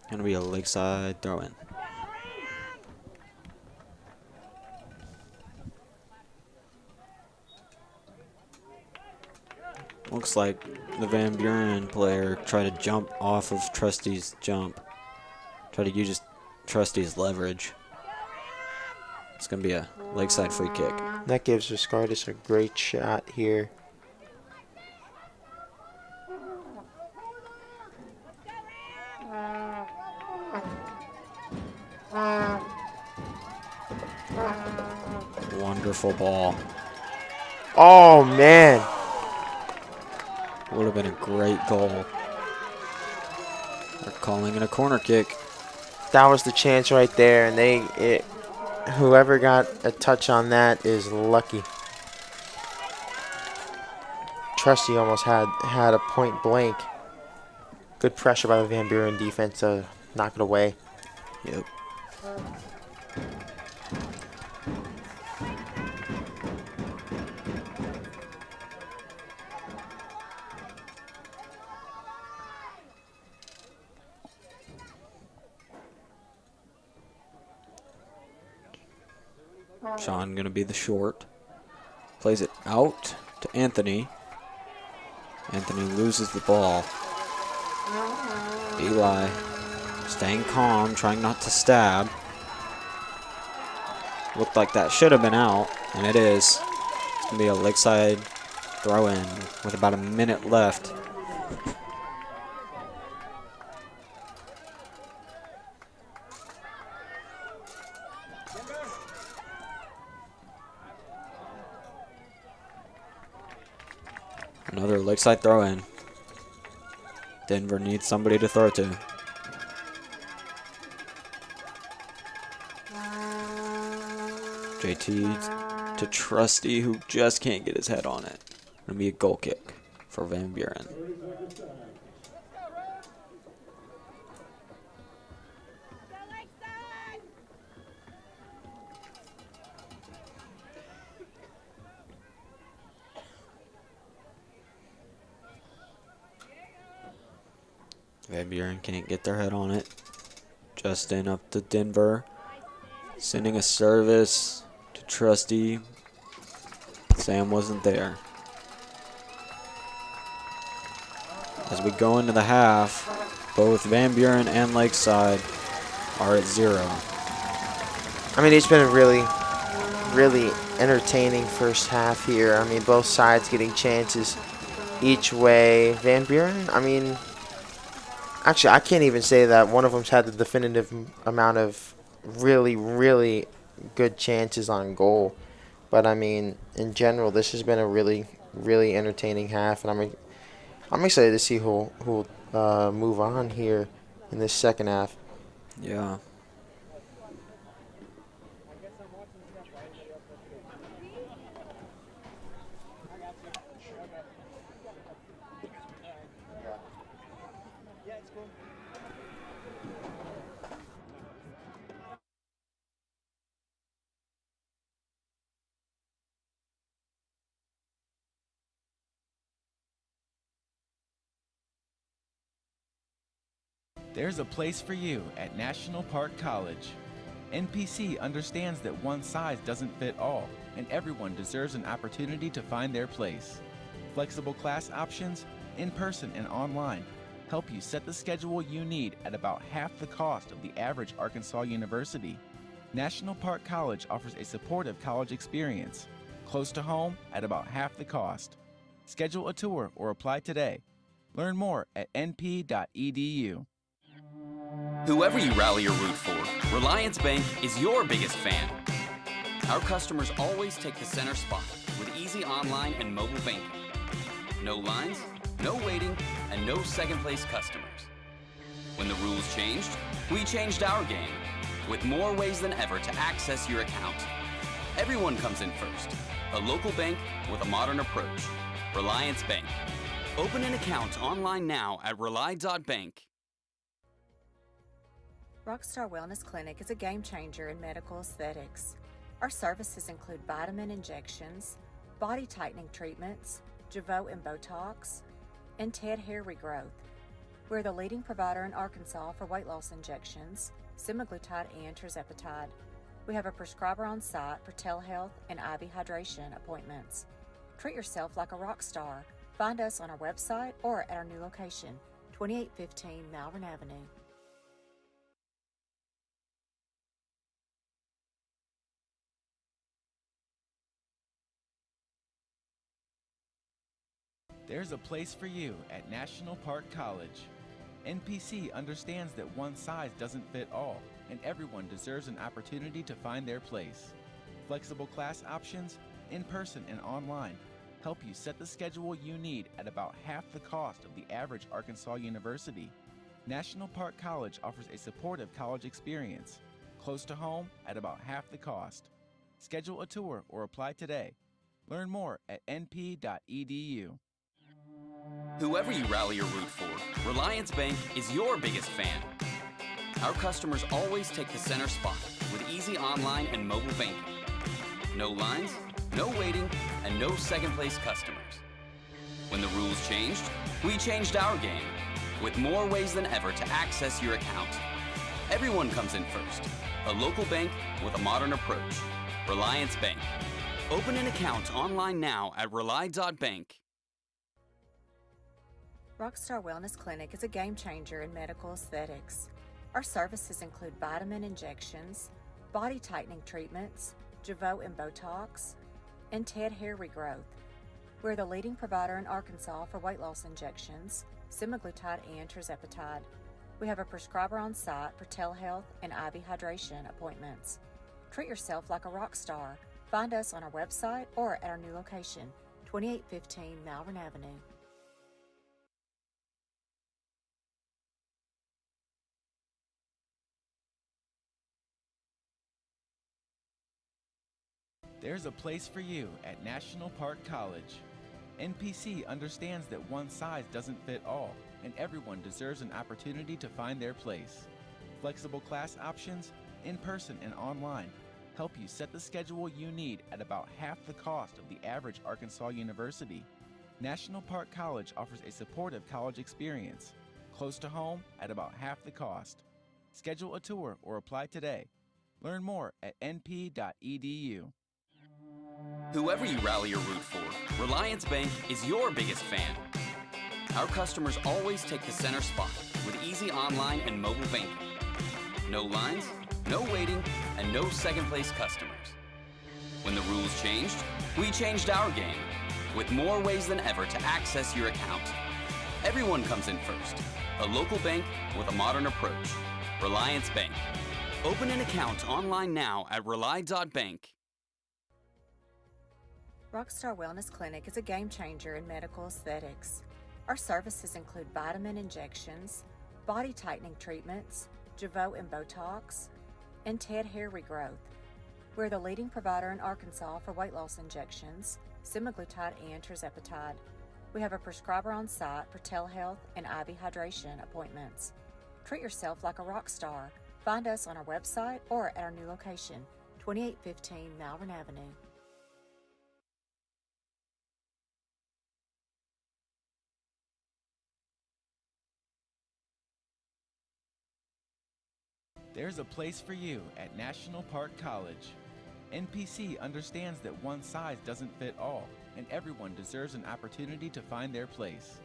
Gonna be a Lakeside throw-in. Looks like the Van Buren player tried to jump off of Trusty's jump. Try to use Trusty's leverage. It's going to be a Lakeside free kick. That gives Viscardis a great shot here. Wonderful ball. Oh, man. Would have been a great goal. They're calling it a corner kick. That was the chance right there, and whoever got a touch on that is lucky. Trusty almost had a point blank. Good pressure by the Van Buren defense to knock it away. Yep. Sean going to be the short. Plays it out to Anthony. Anthony loses the ball. Eli staying calm, trying not to stab. Looked like that should have been out, and it is. It's going to be a Lakeside throw-in with about a minute left. Another Lakeside throw-in. Denver needs somebody to throw to. JT to Trusty, who just can't get his head on it. Gonna be a goal kick for Van Buren. Van Buren can't get their head on it. Justin up to Denver. Sending a service to Trusty. Sam wasn't there. As we go into the half, both Van Buren and Lakeside are at 0. I mean, it's been a really, really entertaining first half here. I mean, both sides getting chances each way. Van Buren, I mean, actually, I can't even say that one of them's had the definitive amount of really, really good chances on goal. But, I mean, in general, this has been a really, really entertaining half. And I'm excited to see who'll move on here in this second half. Yeah. There's a place for you at National Park College. NPC understands that one size doesn't fit all, and everyone deserves an opportunity to find their place. Flexible class options, in-person and online, help you set the schedule you need at about half the cost of the average Arkansas university. National Park College offers a supportive college experience, close to home at about half the cost. Schedule a tour or apply today. Learn more at np.edu. Whoever you rally or root for, Reliance Bank is your biggest fan. Our customers always take the center spot with easy online and mobile banking. No lines, no waiting, and no second-place customers. When the rules changed, we changed our game with more ways than ever to access your account. Everyone comes in first. A local bank with a modern approach. Reliance Bank. Open an account online now at rely.bank. Rockstar Wellness Clinic is a game changer in medical aesthetics. Our services include vitamin injections, body tightening treatments, Jeuveau and Botox, and TED hair regrowth. We're the leading provider in Arkansas for weight loss injections, semaglutide and tirzepatide. We have a prescriber on site for telehealth and IV hydration appointments. Treat yourself like a rock star. Find us on our website or at our new location, 2815 Malvern Avenue. There's a place for you at National Park College. NPC understands that one size doesn't fit all, and everyone deserves an opportunity to find their place. Flexible class options, in-person and online, help you set the schedule you need at about half the cost of the average Arkansas university. National Park College offers a supportive college experience, close to home at about half the cost. Schedule a tour or apply today. Learn more at np.edu. Whoever you rally or root for, Reliance Bank is your biggest fan. Our customers always take the center spot with easy online and mobile banking. No lines, no waiting, and no second-place customers. When the rules changed, we changed our game with more ways than ever to access your account. Everyone comes in first. A local bank with a modern approach. Reliance Bank. Open an account online now at rely.bank. Rockstar Wellness Clinic is a game changer in medical aesthetics. Our services include vitamin injections, body tightening treatments, Jeuveau and Botox, and TED hair regrowth. We're the leading provider in Arkansas for weight loss injections, semaglutide and tirzepatide. We have a prescriber on site for telehealth and IV hydration appointments. Treat yourself like a rock star. Find us on our website or at our new location, 2815 Malvern Avenue. There's a place for you at National Park College. NPC understands that one size doesn't fit all, and everyone deserves an opportunity to find their place. Flexible class options, in-person and online, help you set the schedule you need at about half the cost of the average Arkansas university. National Park College offers a supportive college experience, close to home at about half the cost. Schedule a tour or apply today. Learn more at np.edu. Whoever you rally or root for, Reliance Bank is your biggest fan. Our customers always take the center spot with easy online and mobile banking. No lines, no waiting, and no second-place customers. When the rules changed, we changed our game with more ways than ever to access your account. Everyone comes in first. A local bank with a modern approach. Reliance Bank. Open an account online now at rely.bank. Rockstar Wellness Clinic is a game changer in medical aesthetics. Our services include vitamin injections, body tightening treatments, Jeuveau and Botox, and TED hair regrowth. We're the leading provider in Arkansas for weight loss injections, semaglutide and tirzepatide. We have a prescriber on site for telehealth and IV hydration appointments. Treat yourself like a rock star. Find us on our website or at our new location, 2815 Malvern Avenue. There's a place for you at National Park College. NPC understands that one size doesn't fit all, and everyone deserves an opportunity to find their place.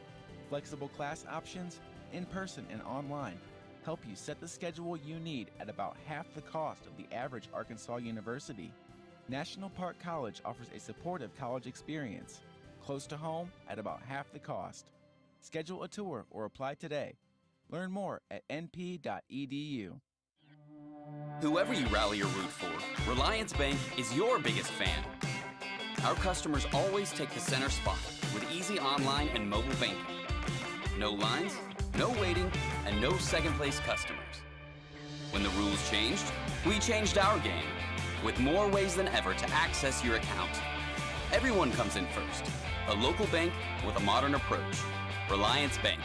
Flexible class options, in-person and online, help you set the schedule you need at about half the cost of the average Arkansas university. National Park College offers a supportive college experience, close to home at about half the cost. Schedule a tour or apply today. Learn more at np.edu. Whoever you rally or root for, Reliance Bank is your biggest fan. Our customers always take the center spot with easy online and mobile banking. No lines, no waiting, and no second-place customers. When the rules changed, we changed our game with more ways than ever to access your account. Everyone comes in first. A local bank with a modern approach. Reliance Bank.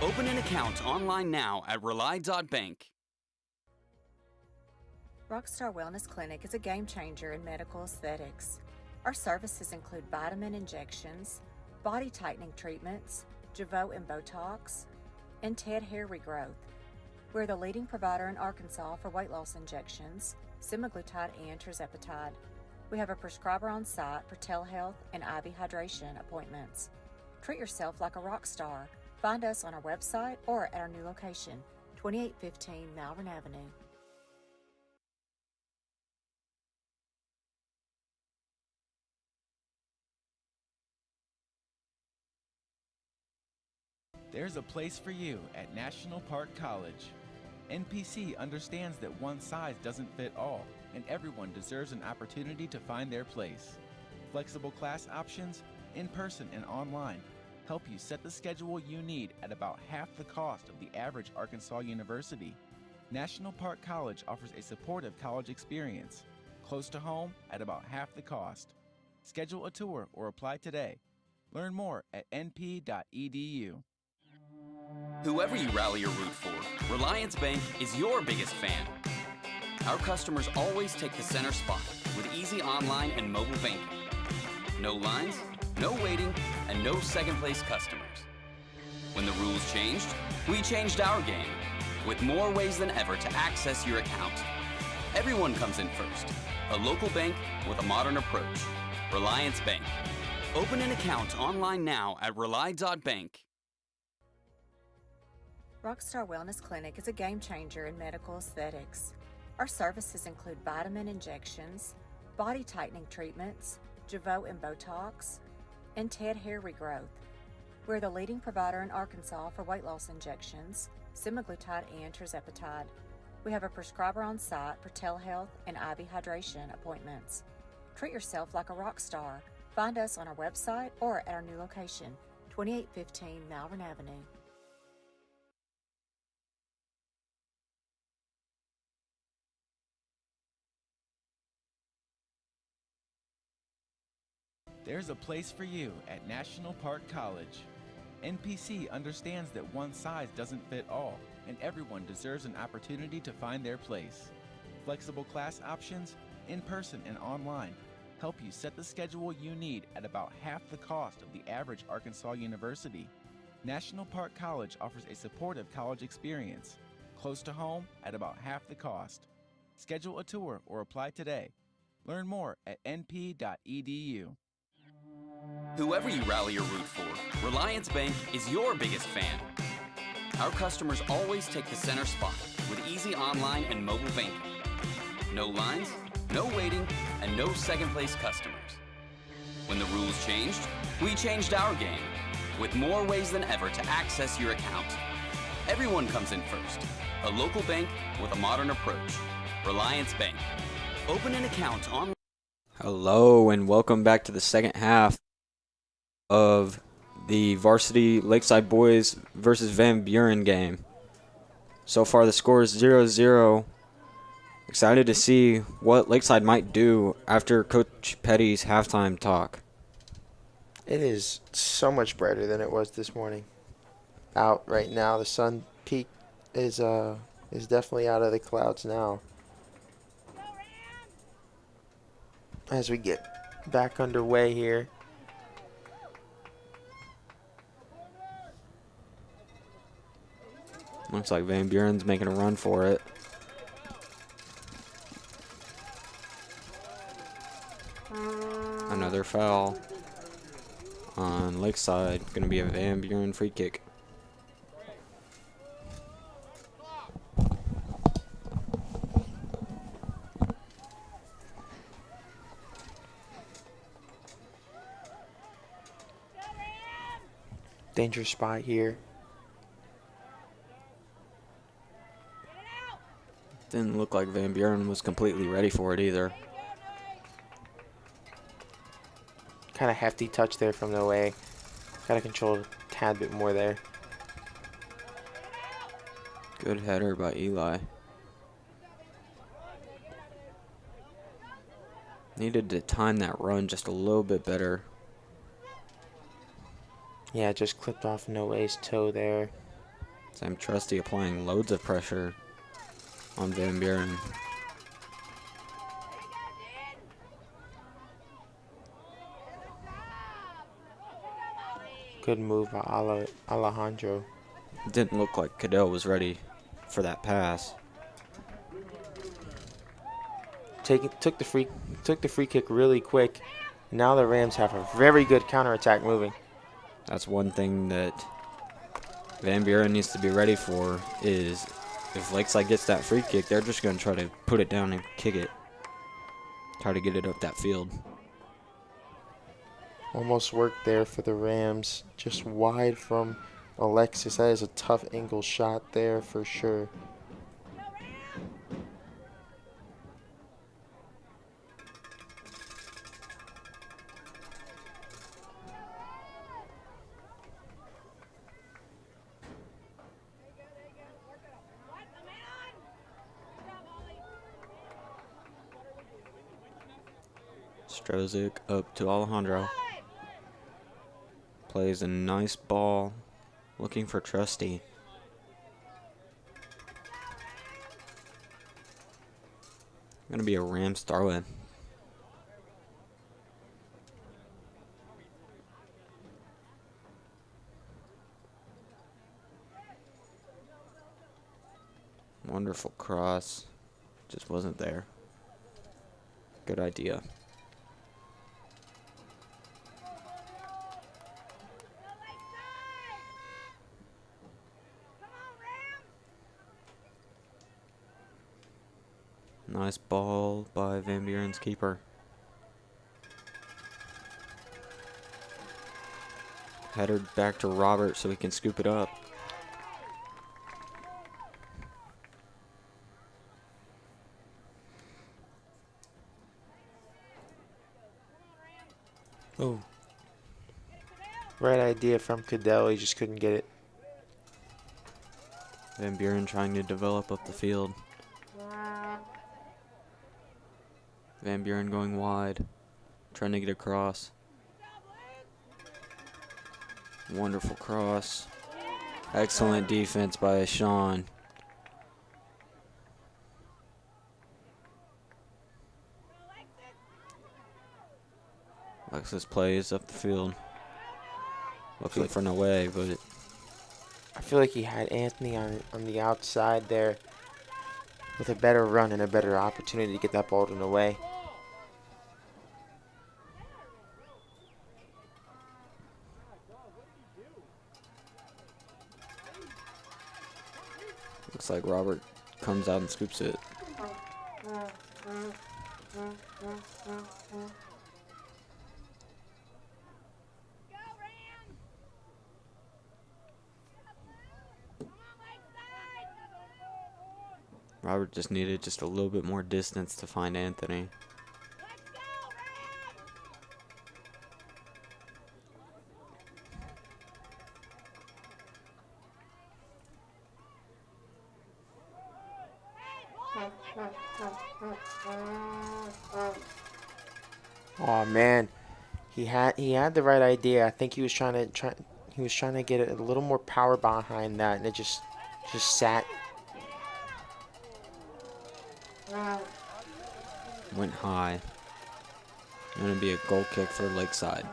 Open an account online now at rely.bank. Rockstar Wellness Clinic is a game changer in medical aesthetics. Our services include vitamin injections, body tightening treatments, Jeuveau and Botox, and TED hair regrowth. We're the leading provider in Arkansas for weight loss injections, semaglutide and tirzepatide. We have a prescriber on site for telehealth and IV hydration appointments. Treat yourself like a rock star. Find us on our website or at our new location, 2815 Malvern Avenue. There's a place for you at National Park College. NPC understands that one size doesn't fit all, and everyone deserves an opportunity to find their place. Flexible class options, in person and online, help you set the schedule you need at about half the cost of the average Arkansas university. National Park College offers a supportive college experience, close to home at about half the cost. Schedule a tour or apply today. Learn more at np.edu. Whoever you rally or root for, Reliance Bank is your biggest fan. Our customers always take the center spot with easy online and mobile banking. No lines, no waiting, and no second-place customers. When the rules changed, we changed our game with more ways than ever to access your account. Everyone comes in first. A local bank with a modern approach. Reliance Bank. Open an account online now at rely.bank. Rockstar Wellness Clinic is a game changer in medical aesthetics. Our services include vitamin injections, body tightening treatments, Jeuveau and Botox, and TED hair regrowth. We're the leading provider in Arkansas for weight loss injections, semaglutide and tirzepatide. We have a prescriber on site for telehealth and IV hydration appointments. Treat yourself like a rock star. Find us on our website or at our new location, 2815 Malvern Avenue. There's a place for you at National Park College. NPC understands that one size doesn't fit all, and everyone deserves an opportunity to find their place. Flexible class options, in person and online, help you set the schedule you need at about half the cost of the average Arkansas university. National Park College offers a supportive college experience, close to home at about half the cost. Schedule a tour or apply today. Learn more at np.edu. Whoever you rally or root for, Reliance Bank is your biggest fan. Our customers always take the center spot with easy online and mobile banking. No lines, no waiting, and no second-place customers. When the rules changed, we changed our game with more ways than ever to access your account. Everyone comes in first. A local bank with a modern approach. Reliance Bank. Open an account online. Hello and welcome back to the second half of the varsity Lakeside boys versus Van Buren game. So far the score is 0-0. Excited to see what Lakeside might do after Coach Petty's halftime talk. It is so much brighter than it was this morning. Out right now, the sun peak is definitely out of the clouds now. As we get back underway here. Looks like Van Buren's making a run for it. Another foul on Lakeside. Going to be a Van Buren free kick. Dangerous spot here. Didn't look like Van Buren was completely ready for it either. Kind of hefty touch there from the away. Got to control a tad bit more there. Good header by Eli. Needed to time that run just a little bit better. Yeah, just clipped off Noe's toe there. Sam Trusty applying loads of pressure on Van Buren. Good move by Alejandro. Didn't look like Cadell was ready for that pass. Took the free kick really quick. Now the Rams have a very good counterattack moving. That's one thing that Van Buren needs to be ready for, is if Lakeside gets that free kick, they're just going to try to put it down and kick it. Try to get it up that field. Almost worked there for the Rams. Just wide from Alexis. That is a tough angle shot there for sure. Strozik up to Alejandro. Plays a nice ball. Looking for Trusty. Gonna be a Rams throw-in. Wonderful cross. Just wasn't there. Good idea. Nice ball by Van Buren's keeper. Header back to Robert so he can scoop it up. Ooh. Right idea from Cadell. He just couldn't get it. Van Buren trying to develop up the field. Van Buren going wide, trying to get across. Wonderful cross. Excellent defense by Sean. Alexis plays up the field. Looking for no way, but I feel like he had Anthony on the outside there with a better run and a better opportunity to get that ball in the way. looks like Robert comes out and scoops it. Robert just needed just a little bit more distance to find Anthony. Oh man, he had the right idea. I think he was trying to get a little more power behind that, and it just sat. Went high. Going to be a goal kick for Lakeside.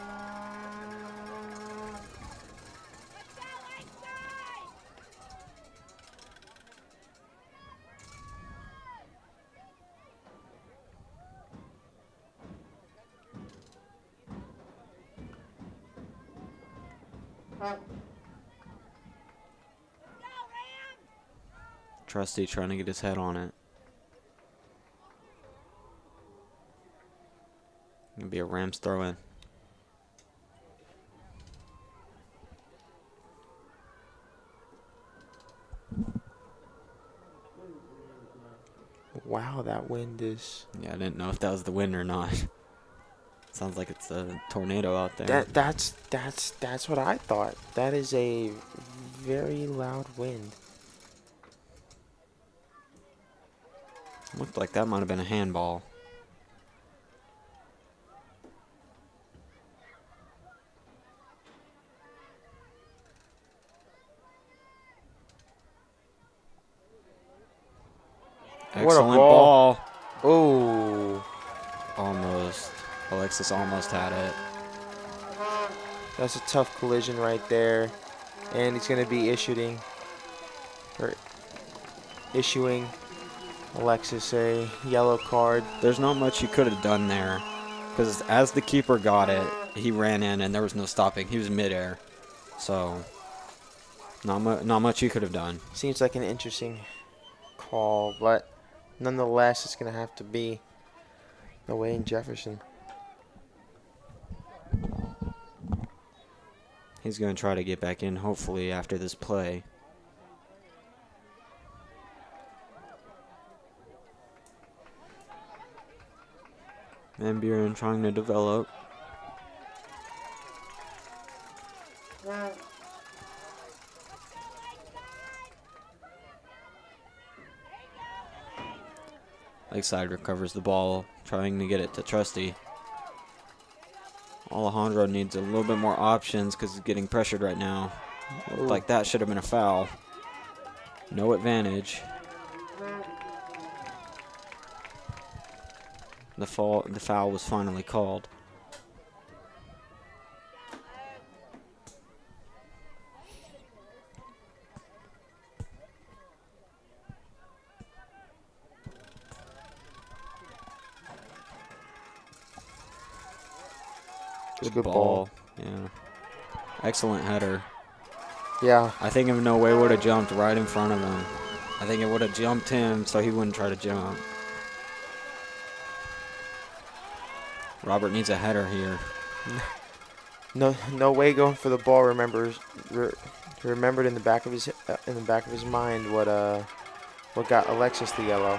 Trusty trying to get his head on it. Gonna be a Rams throw in. Wow, that wind is. Yeah, I didn't know if that was the wind or not. Sounds like it's a tornado out there. That's what I thought. That is a very loud wind. Looked like that might have been a handball. Excellent ball. Oh. Almost. Alexis almost had it. That's a tough collision right there. And he's going to be issuing Alexis a yellow card. There's not much he could have done there. Because as the keeper got it, he ran in and there was no stopping. He was midair. So, not much he could have done. Seems like an interesting call, but nonetheless, it's going to have to be away in Jefferson. He's going to try to get back in, hopefully, after this play. And Buren trying to develop. Lakeside recovers the ball, trying to get it to Trusty. Alejandro needs a little bit more options because he's getting pressured right now. Looked like that should have been a foul. No advantage. The foul was finally called. Good ball. Yeah. Excellent header. Yeah. I think if no way would have jumped right in front of him. I think it would have jumped him so he wouldn't try to jump. Robert needs a header here. No way going for the ball. Remembered in the back of his mind what got Alexis the yellow.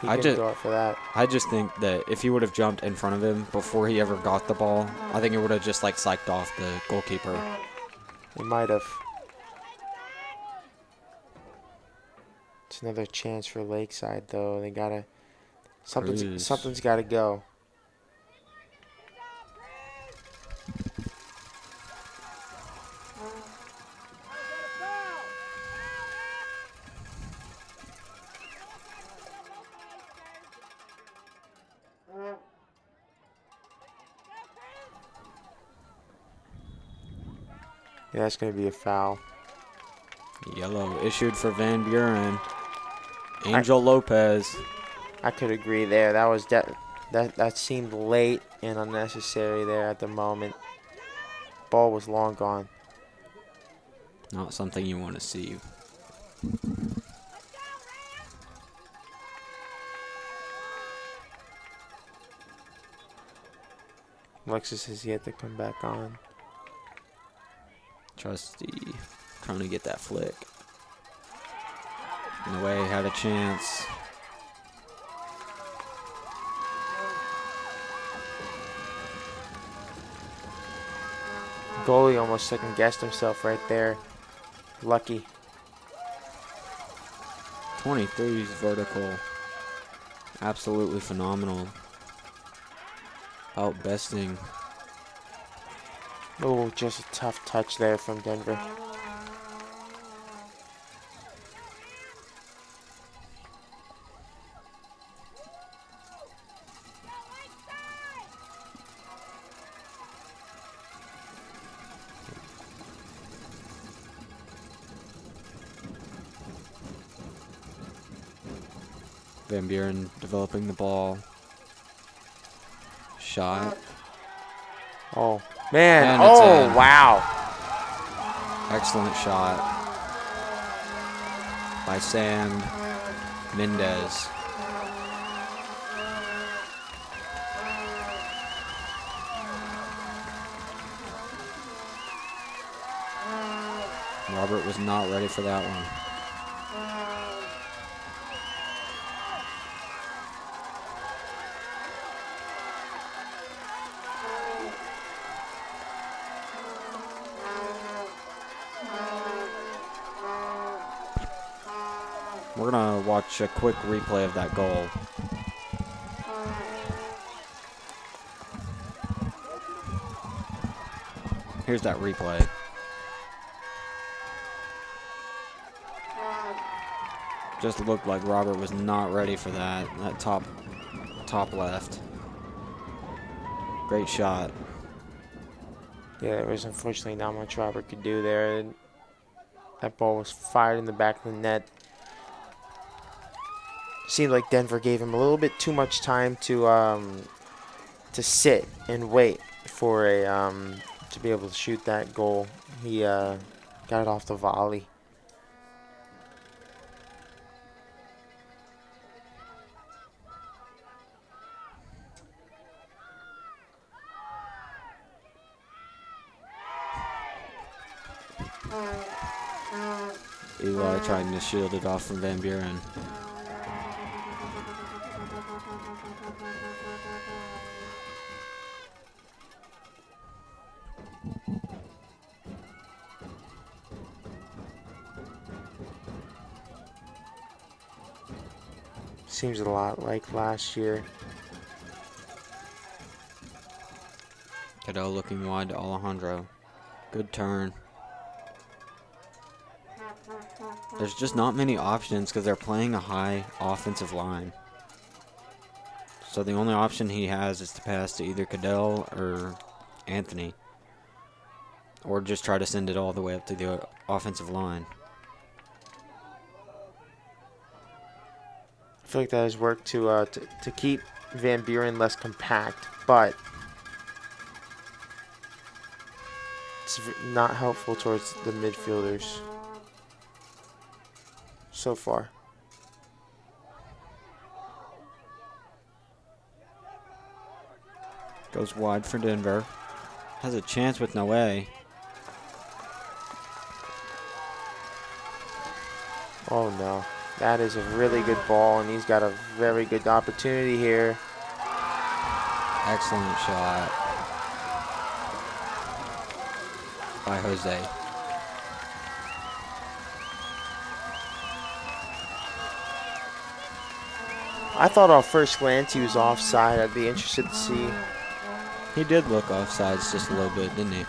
He couldn't go out for that. I just think that if he would have jumped in front of him before he ever got the ball, I think it would have just like psyched off the goalkeeper. It might have. It's another chance for Lakeside though. They gotta something's gotta go. Yeah, that's going to be a foul. Yellow issued for Van Buren. Angel Lopez. I could agree there. That was that seemed late and unnecessary there at the moment. Ball was long gone. Not something you want to see. Alexis has yet to come back on. Trusty trying to get that flick. In the way, had a chance. Goalie almost second-guessed himself right there. Lucky. 23's vertical. Absolutely phenomenal. Outbesting. Oh, just a tough touch there from Denver. Van Buren developing the ball. Shot. Oh, man. And it's in. Wow. Excellent shot by Sam Mendez. Robert was not ready for that one. We're going to watch a quick replay of that goal. Here's that replay. Just looked like Robert was not ready for that. That top left. Great shot. Yeah, there was unfortunately not much Robert could do there. That ball was fired in the back of the net. Seemed like Denver gave him a little bit too much time to sit and wait for a to be able to shoot that goal. He got it off the volley. Eli trying to shield it off from Van Buren. Seems a lot like last year. Cadell looking wide to Alejandro. Good turn. There's just not many options because they're playing a high offensive line. So the only option he has is to pass to either Cadell or Anthony. Or just try to send it all the way up to the offensive line. I feel like that has worked to keep Van Buren less compact, but it's not helpful towards the midfielders so far. Goes wide for Denver. Has a chance with Noe. Oh no. That is a really good ball, and he's got a very good opportunity here. Excellent shot by Jose. I thought off first glance he was offside. I'd be interested to see. He did look offsides just a little bit, didn't he?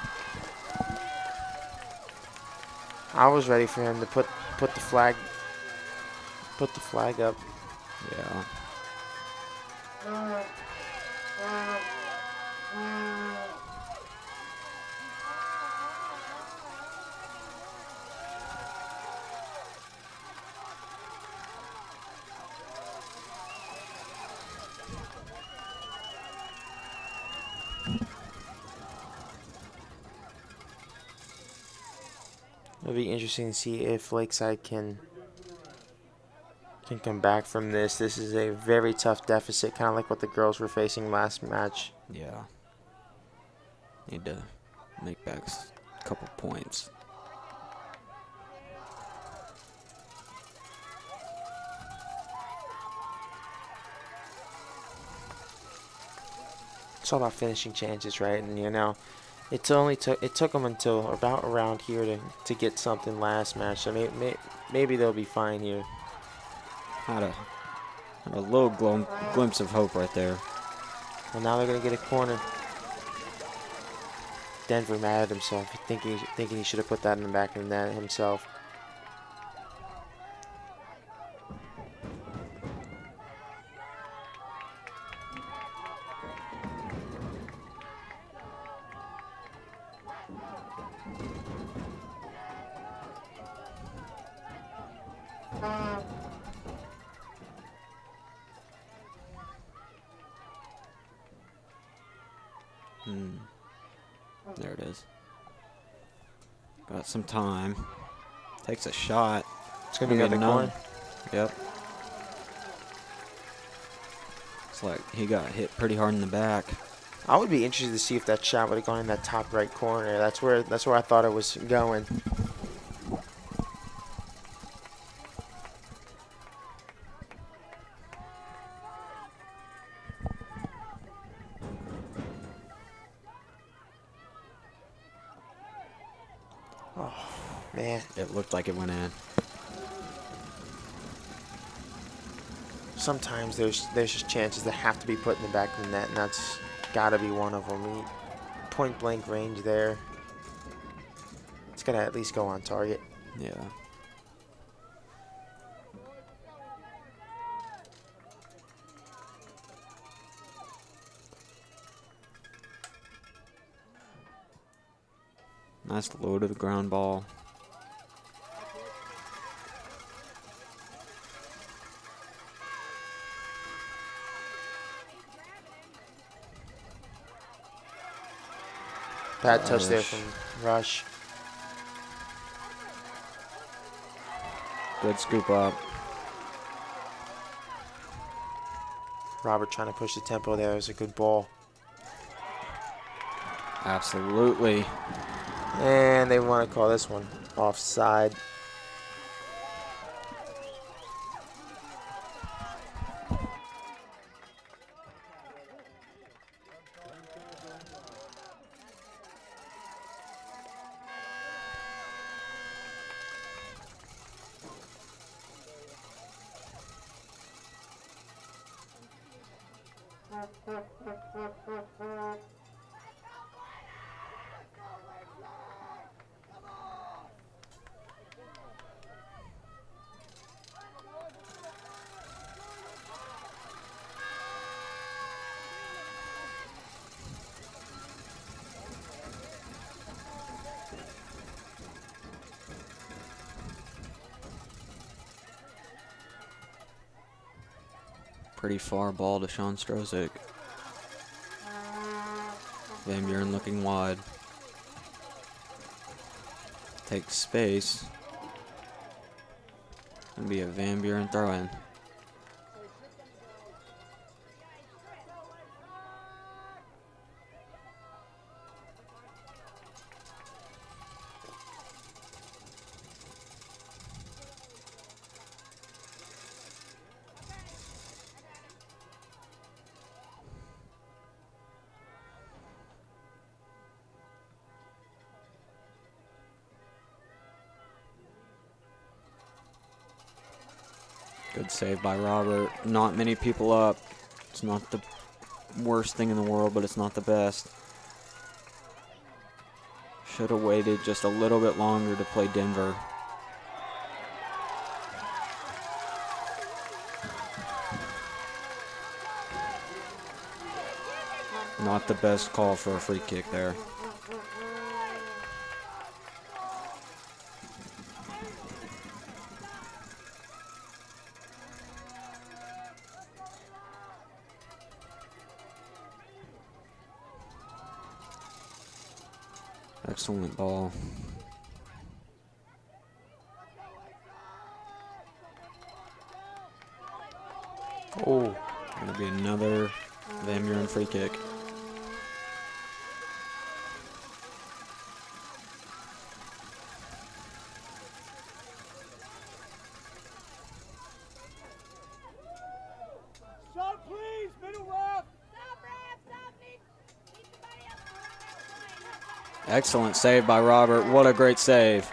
I was ready for him to put the flag up. Yeah. It'll be interesting to see if Lakeside can come back from this. This is a very tough deficit, kind of like what the girls were facing last match. Yeah. Need to make back a couple points. It's all about finishing chances, right? And you know, it took them until about around here to get something last match. So maybe they'll be fine here. Had a little glimpse of hope right there. Well, now they're gonna get a corner. Denver mad at himself, thinking he should have put that in the back of the net himself. There it is. Got some time. Takes a shot. It's gonna be another corner. Yep. It's like he got hit pretty hard in the back. I would be interested to see if that shot would have gone in that top right corner. That's where I thought it was going. Oh man, It looked like it went in. sometimes there's just chances that have to be put in the back of the net, and that's got to be one of them. Point blank range there. It's gonna at least go on target. Yeah. Nice low to the ground ball. Bad touch there from Rush. Good scoop up. Robert trying to push the tempo there. It was a good ball. Absolutely. And they want to call this one. Offside. Pretty far ball to Sean Strozik. Van Buren looking wide. Takes space. Gonna be a Van Buren throw in. Good save by Robert. Not many people up. It's not the worst thing in the world, but it's not the best. Should have waited just a little bit longer to play Denver. Not the best call for a free kick there. Excellent ball. Oh, gonna be another Van Buren free kick. Stop, please! Middle left! Excellent save by Robert. What a great save.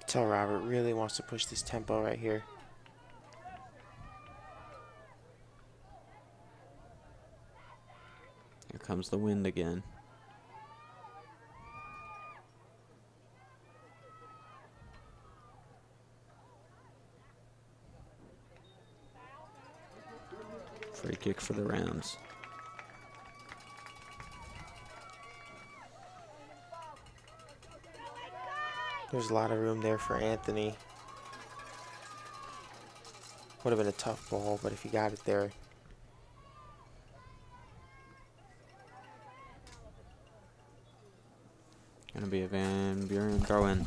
Tell Robert really wants to push this tempo right here. Here comes the wind again. Free kick for the Rams. There's a lot of room there for Anthony. Would have been a tough ball, but if he got it there. Gonna be a Van Buren throw in.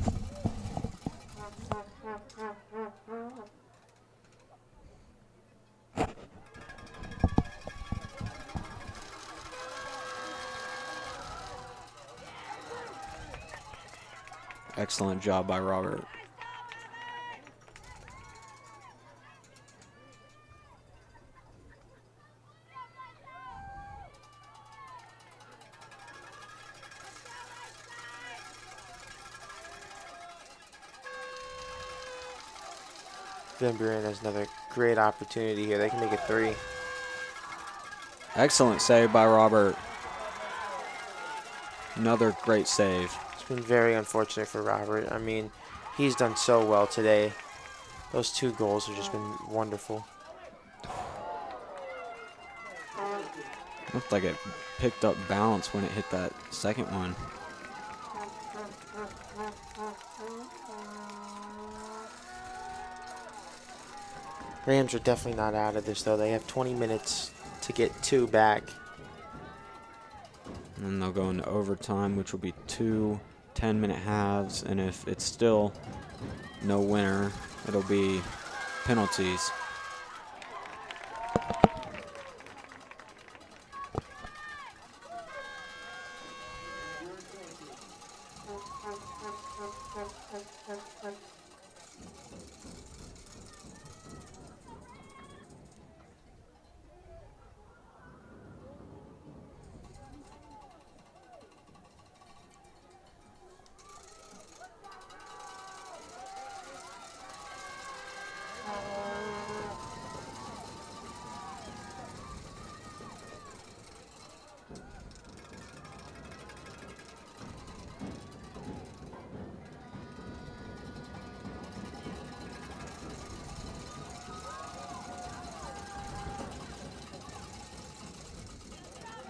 Excellent job by Robert. Van Buren has another great opportunity here. They can make it 3. Excellent save by Robert. Another great save. It's been very unfortunate for Robert. I mean, he's done so well today. Those 2 goals have just been wonderful. Looked like it picked up balance when it hit that second one. Rams are definitely not out of this, though. They have 20 minutes to get 2 back. And then they'll go into overtime, which will be 2 10-minute halves. And if it's still no winner. It'll be penalties.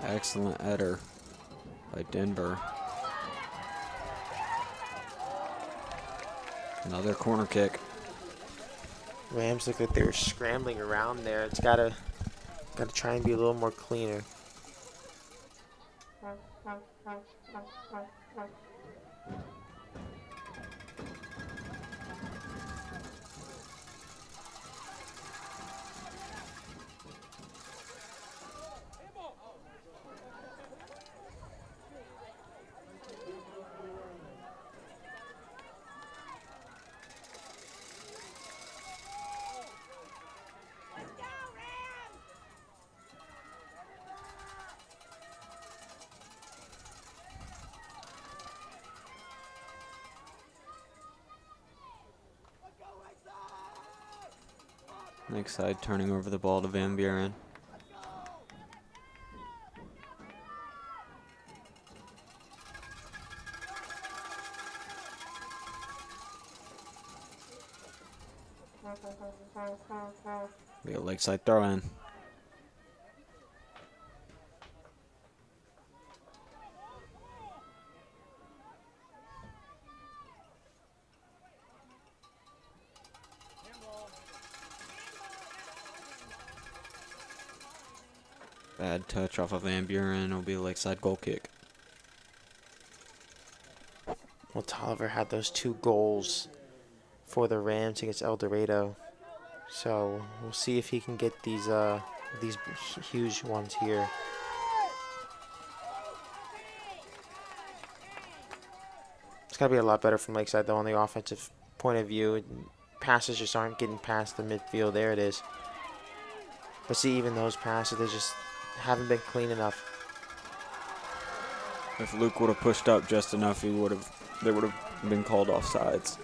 Excellent header by Denver. Another corner kick. Rams look like they're scrambling around there. It's gotta try and be a little more cleaner. Lakeside turning over the ball to Van Buren. Be a Lakeside throw in. Bad touch off of Van Buren. It'll be a Lakeside goal kick. Well, Tolliver had those 2 goals for the Rams against El Dorado, so we'll see if he can get these huge ones here. It's got to be a lot better from Lakeside, though, on the offensive point of view. Passes just aren't getting past the midfield. There it is. But see, even those passes, they just haven't been clean enough. If Luke would have pushed up just enough, they would have been called offsides.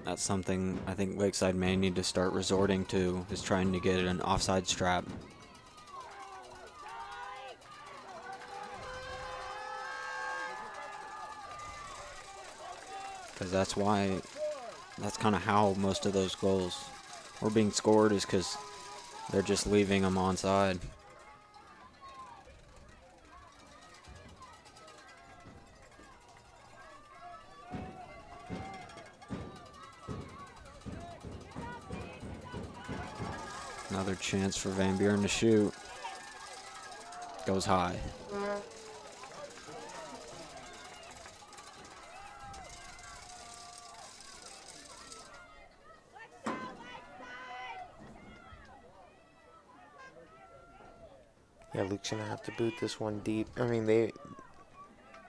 That's something I think Lakeside may need to start resorting to, is trying to get an offside trap. Because that's kind of how most of those goals were being scored, is because they're just leaving them onside. Another chance for Van Buren to shoot. Goes high. Yeah, Luke's gonna have to boot this one deep. I mean,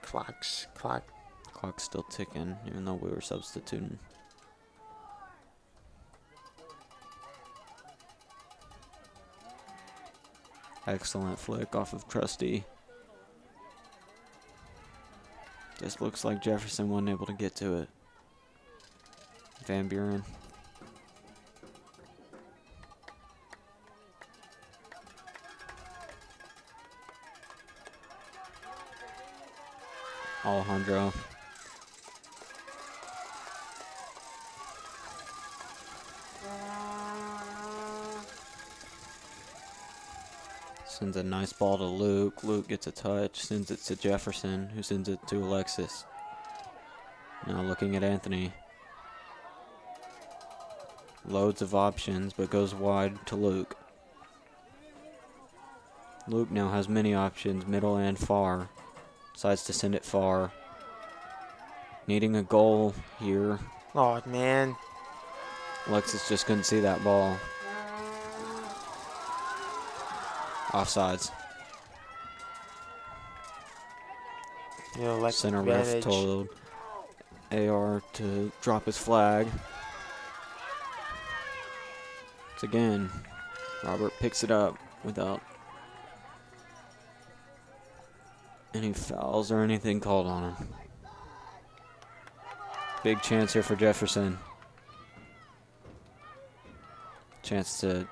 clock's Clock's still ticking, even though we were substituting. Excellent flick off of Trusty. Just looks like Jefferson wasn't able to get to it. Van Buren. Alejandro. Sends a nice ball to Luke. Luke gets a touch, sends it to Jefferson, who sends it to Alexis. Now looking at Anthony. Loads of options, but goes wide to Luke. Luke now has many options, middle and far. Decides to send it far. Needing a goal here. Oh, man. Alexis just couldn't see that ball. Offsides. You know, Lex Center ref advantage. told AR to drop his flag. Once again, Robert picks it up without any fouls or anything called on him. Big chance here for Jefferson. Chance to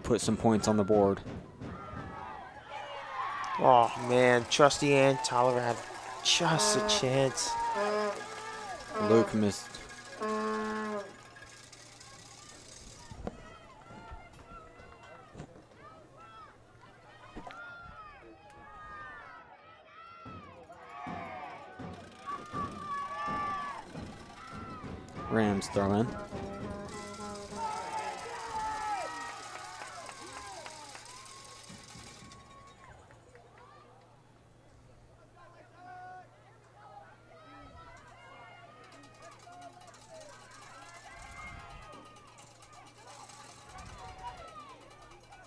put some points on the board. Oh, man. Trusty and Tolliver had just a chance. Luke missed. Rams throw in.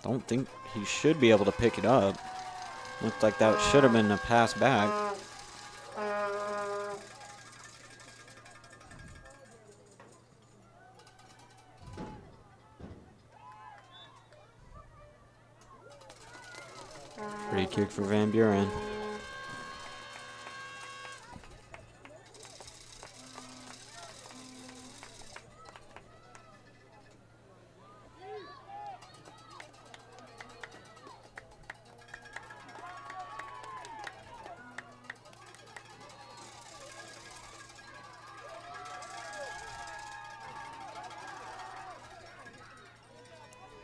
Don't think he should be able to pick it up. Looked like that should have been a pass back. Free kick for Van Buren.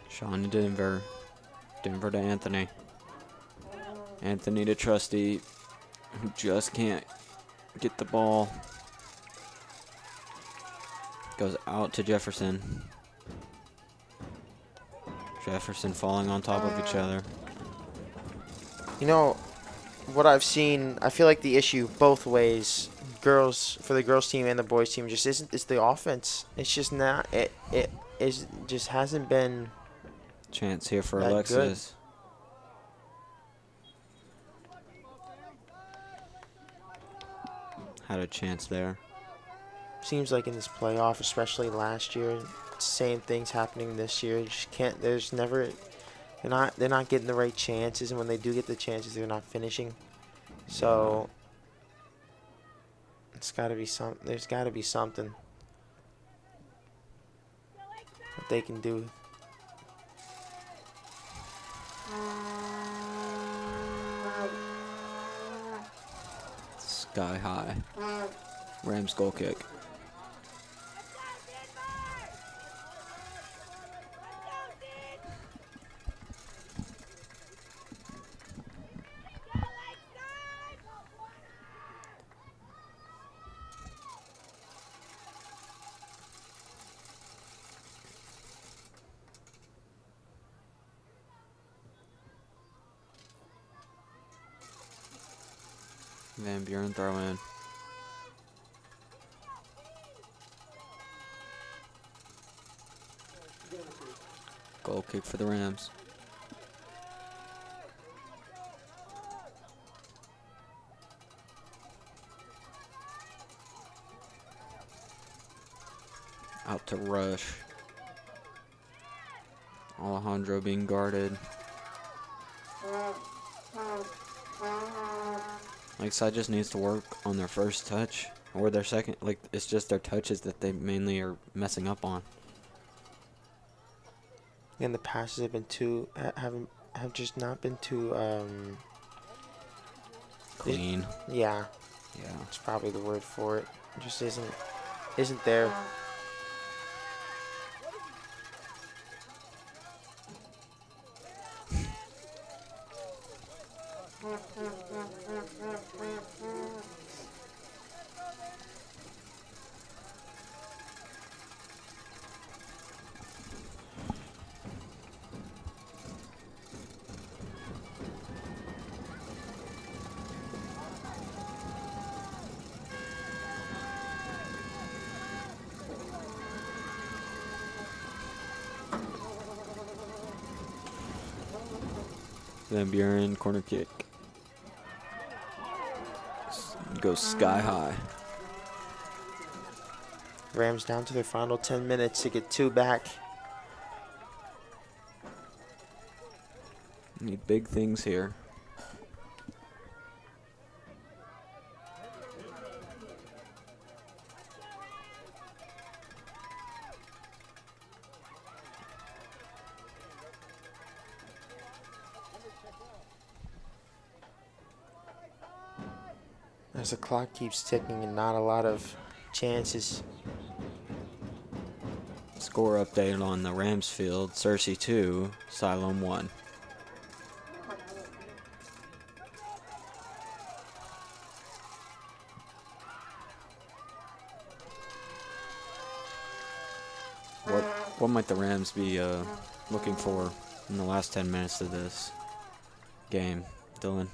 Sean to Denver. Denver to Anthony. Anthony to Trusty, who just can't get the ball. Goes out to Jefferson. Jefferson falling on top of each other. You know, what I've seen, I feel like the issue both ways, for the girls team and the boys team, just isn't. It's the offense. It's just not. It is just hasn't been. Chance here for That Alexis. Had a chance there. Seems like in this playoff, especially last year, same things happening this year. You just can't. There's never. They're not getting the right chances, and when they do get the chances, they're not finishing. So it's got to be some. There's got to be something that they can do. Sky high. Rams goal kick. Van Buren throw in. Goal kick for the Rams. Out to Rush. Alejandro being guarded. Lakeside just needs to work on their first touch or their second. Like, it's just their touches that they mainly are messing up on. And the passes have been too have just not been too Clean. yeah, Yeah. it's probably the word for it. It just isn't there. Van Buren, corner kick. Goes sky high. Rams down to their final 10 minutes to get 2 back. Need big things here. As the clock keeps ticking and not a lot of chances. Score update on the Rams field. Cersei 2, Siloam 1. What might the Rams be looking for in the last 10 minutes of this game, Dylan?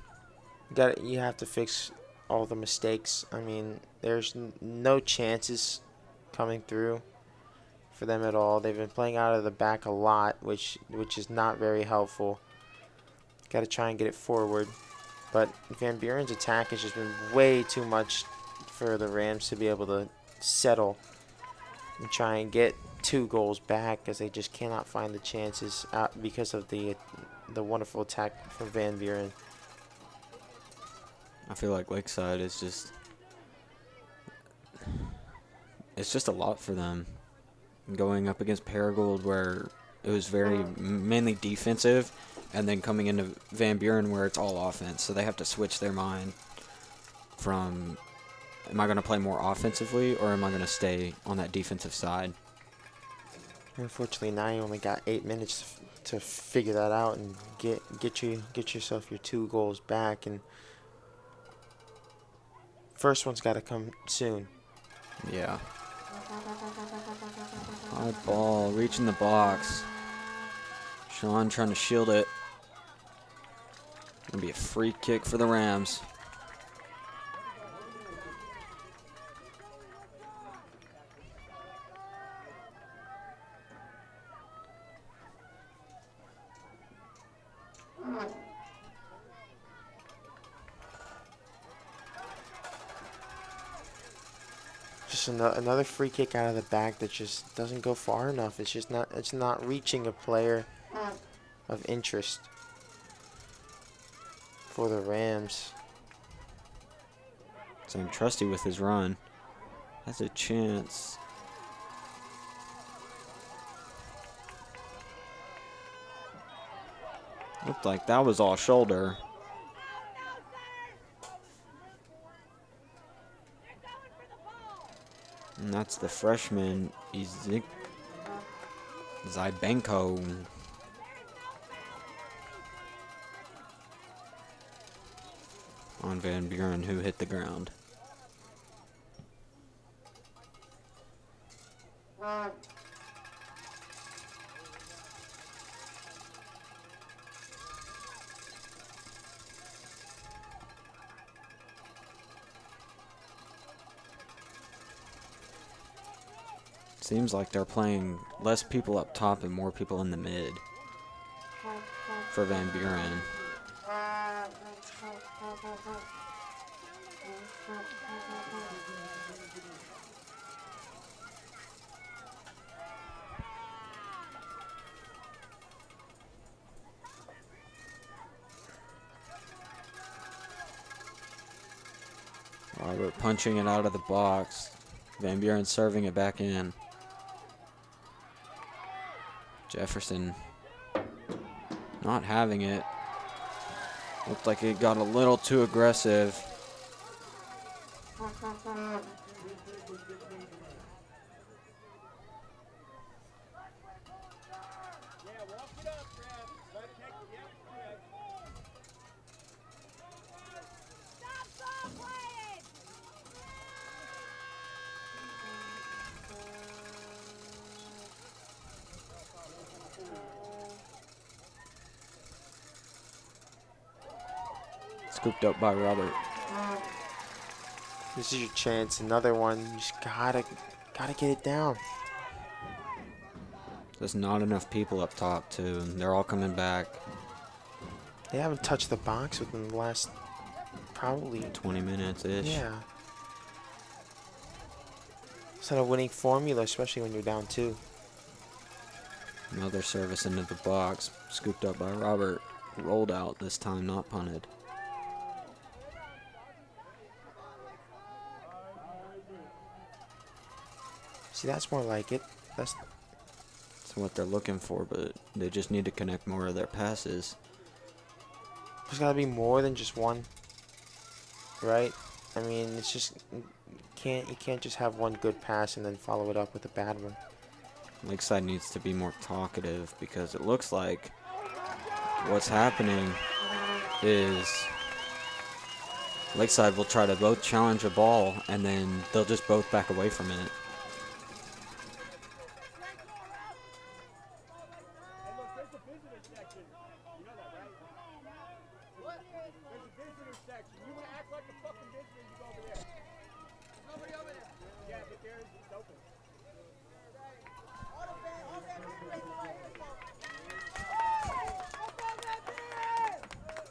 You have to fix all the mistakes. I mean, there's no chances coming through for them at all. They've been playing out of the back a lot, which is not very helpful. Got to try and get it forward. But Van Buren's attack has just been way too much for the Rams to be able to settle and try and get 2 goals back, as they just cannot find the chances out because of the wonderful attack from Van Buren. I feel like Lakeside is just, it's just a lot for them. Going up against Paragould, where it was very mainly defensive, and then coming into Van Buren where it's all offense. So they have to switch their mind from, am I going to play more offensively, or am I going to stay on that defensive side? Unfortunately, now you only got 8 minutes to figure that out and get yourself your 2 goals back. And first one's got to come soon. Yeah. High ball, reaching the box. Sean trying to shield it. Gonna be a free kick for the Rams. Just another free kick out of the back that just doesn't go far enough. It's not reaching a player of interest for the Rams. Same Trusty with his run. Has a chance. Looked like that was all shoulder. And that's the freshman, Zybenko. On Van Buren, who hit the ground. Seems like they're playing less people up top and more people in the mid for Van Buren. Robert punching it out of the box. Van Buren serving it back in. Jefferson not having it. Looked like it got a little too aggressive. Scooped up by Robert. This is your chance. Another one. You just gotta get it down. There's not enough people up top too, and they're all coming back. They haven't touched the box within the last probably 20 minutes-ish. Yeah. It's not a winning formula, especially when you're down 2. Another service into the box, scooped up by Robert, rolled out this time, not punted. See, that's more like it. That's what they're looking for, but they just need to connect more of their passes. There's got to be more than just one, right? I mean, it's just you can't just have one good pass and then follow it up with a bad one. Lakeside needs to be more talkative, because it looks like what's happening is Lakeside will try to both challenge a ball and then they'll just both back away from it.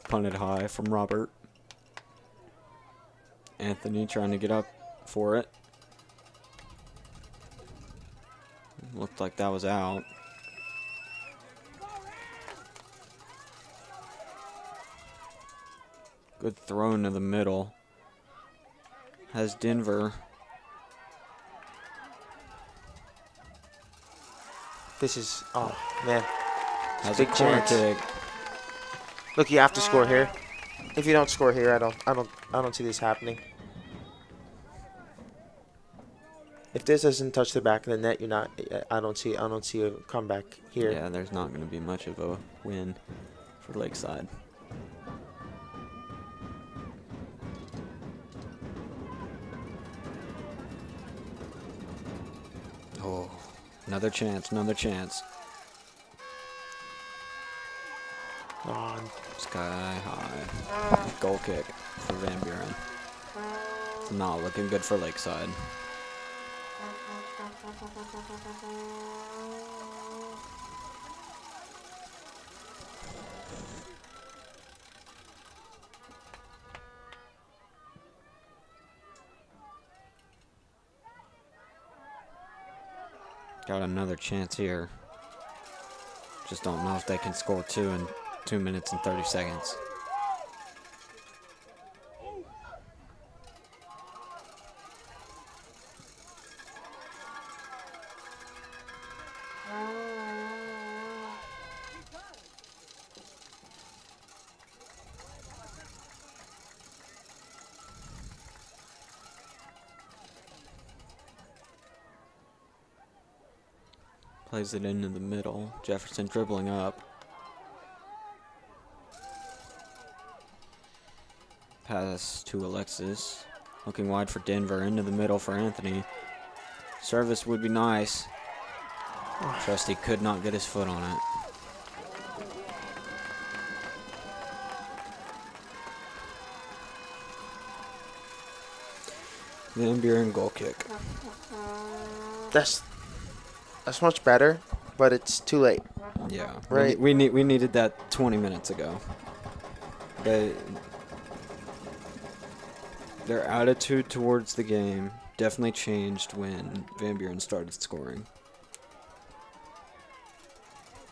Punted high from Robert. Anthony trying to get up for it. Looked like that was out. Good throw into the middle. Has Denver. This is, oh man, Has big a corner chance. kick. Look, you have to score here. If you don't score here, I don't see this happening. If this doesn't touch the back of the net, you're not. I don't see a comeback here. Yeah, there's not going to be much of a win for Lakeside. Oh, another chance, another chance. On. Sky high. Goal kick for Van Buren. Not looking good for Lakeside. Got another chance here. Just don't know if they can score 2 in 2 minutes and 30 seconds. Plays it into the middle. Jefferson dribbling up. Pass to Alexis. Looking wide for Denver. Into the middle for Anthony. Service would be nice. Trusty could not get his foot on it. Van Buren goal kick. That's much better, but it's too late. Yeah, Right. We needed that 20 minutes ago. Their attitude towards the game definitely changed when Van Buren started scoring.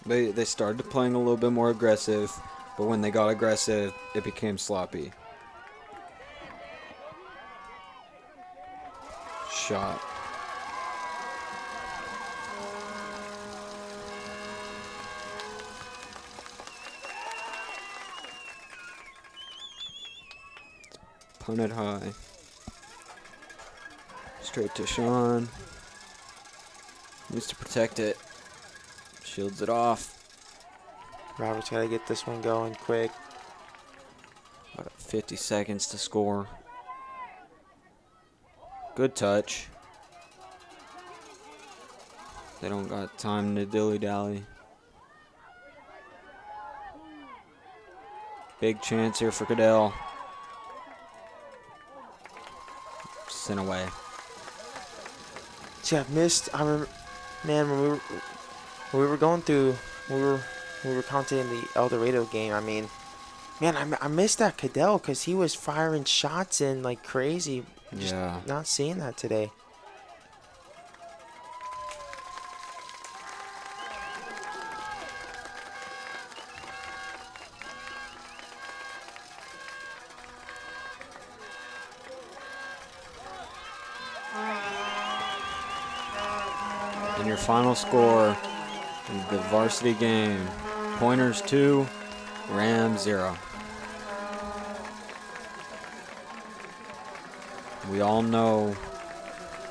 They started playing a little bit more aggressive, but when they got aggressive, it became sloppy. Shot. Punted high. Straight to Sean. Needs to protect it. Shields it off. Robert's got to get this one going quick. About 50 seconds to score. Good touch. They don't got time to dilly-dally. Big chance here for Goodell. Sent away. See, I've missed. I remember, man, when we were going through, we were counting the El Dorado game. I mean, Man, I missed that Cadell because he was firing shots in like crazy. Just Yeah. not seeing that today. And your final score of the varsity game: Pointers 2, Rams 0. We all know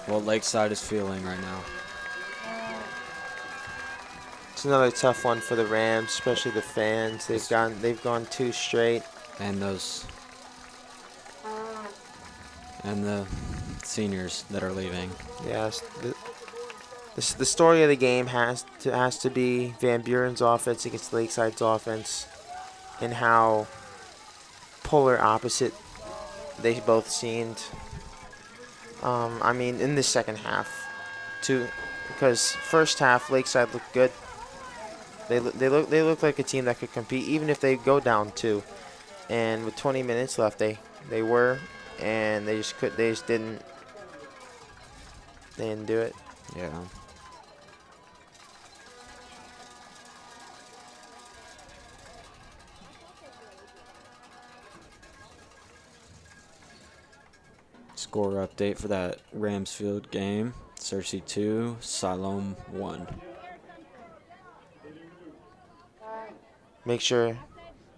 what Lakeside is feeling right now. It's another tough one for the Rams, especially the fans. They've gone 2 straight. And the seniors that are leaving. Yes, the story of the game has to be Van Buren's offense against Lakeside's offense, and how polar opposite they both seemed. I mean, in the second half, too, because first half Lakeside looked good. They look like a team that could compete even if they go down 2. And with 20 minutes left, they were, and they just didn't do it. Yeah. Score update for that Ramsfield game: Cersei 2, Siloam 1. Make sure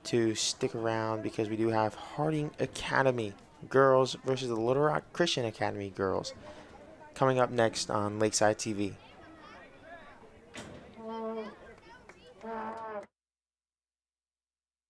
to stick around because we do have Harding Academy girls versus the Little Rock Christian Academy girls coming up next on Lakeside TV.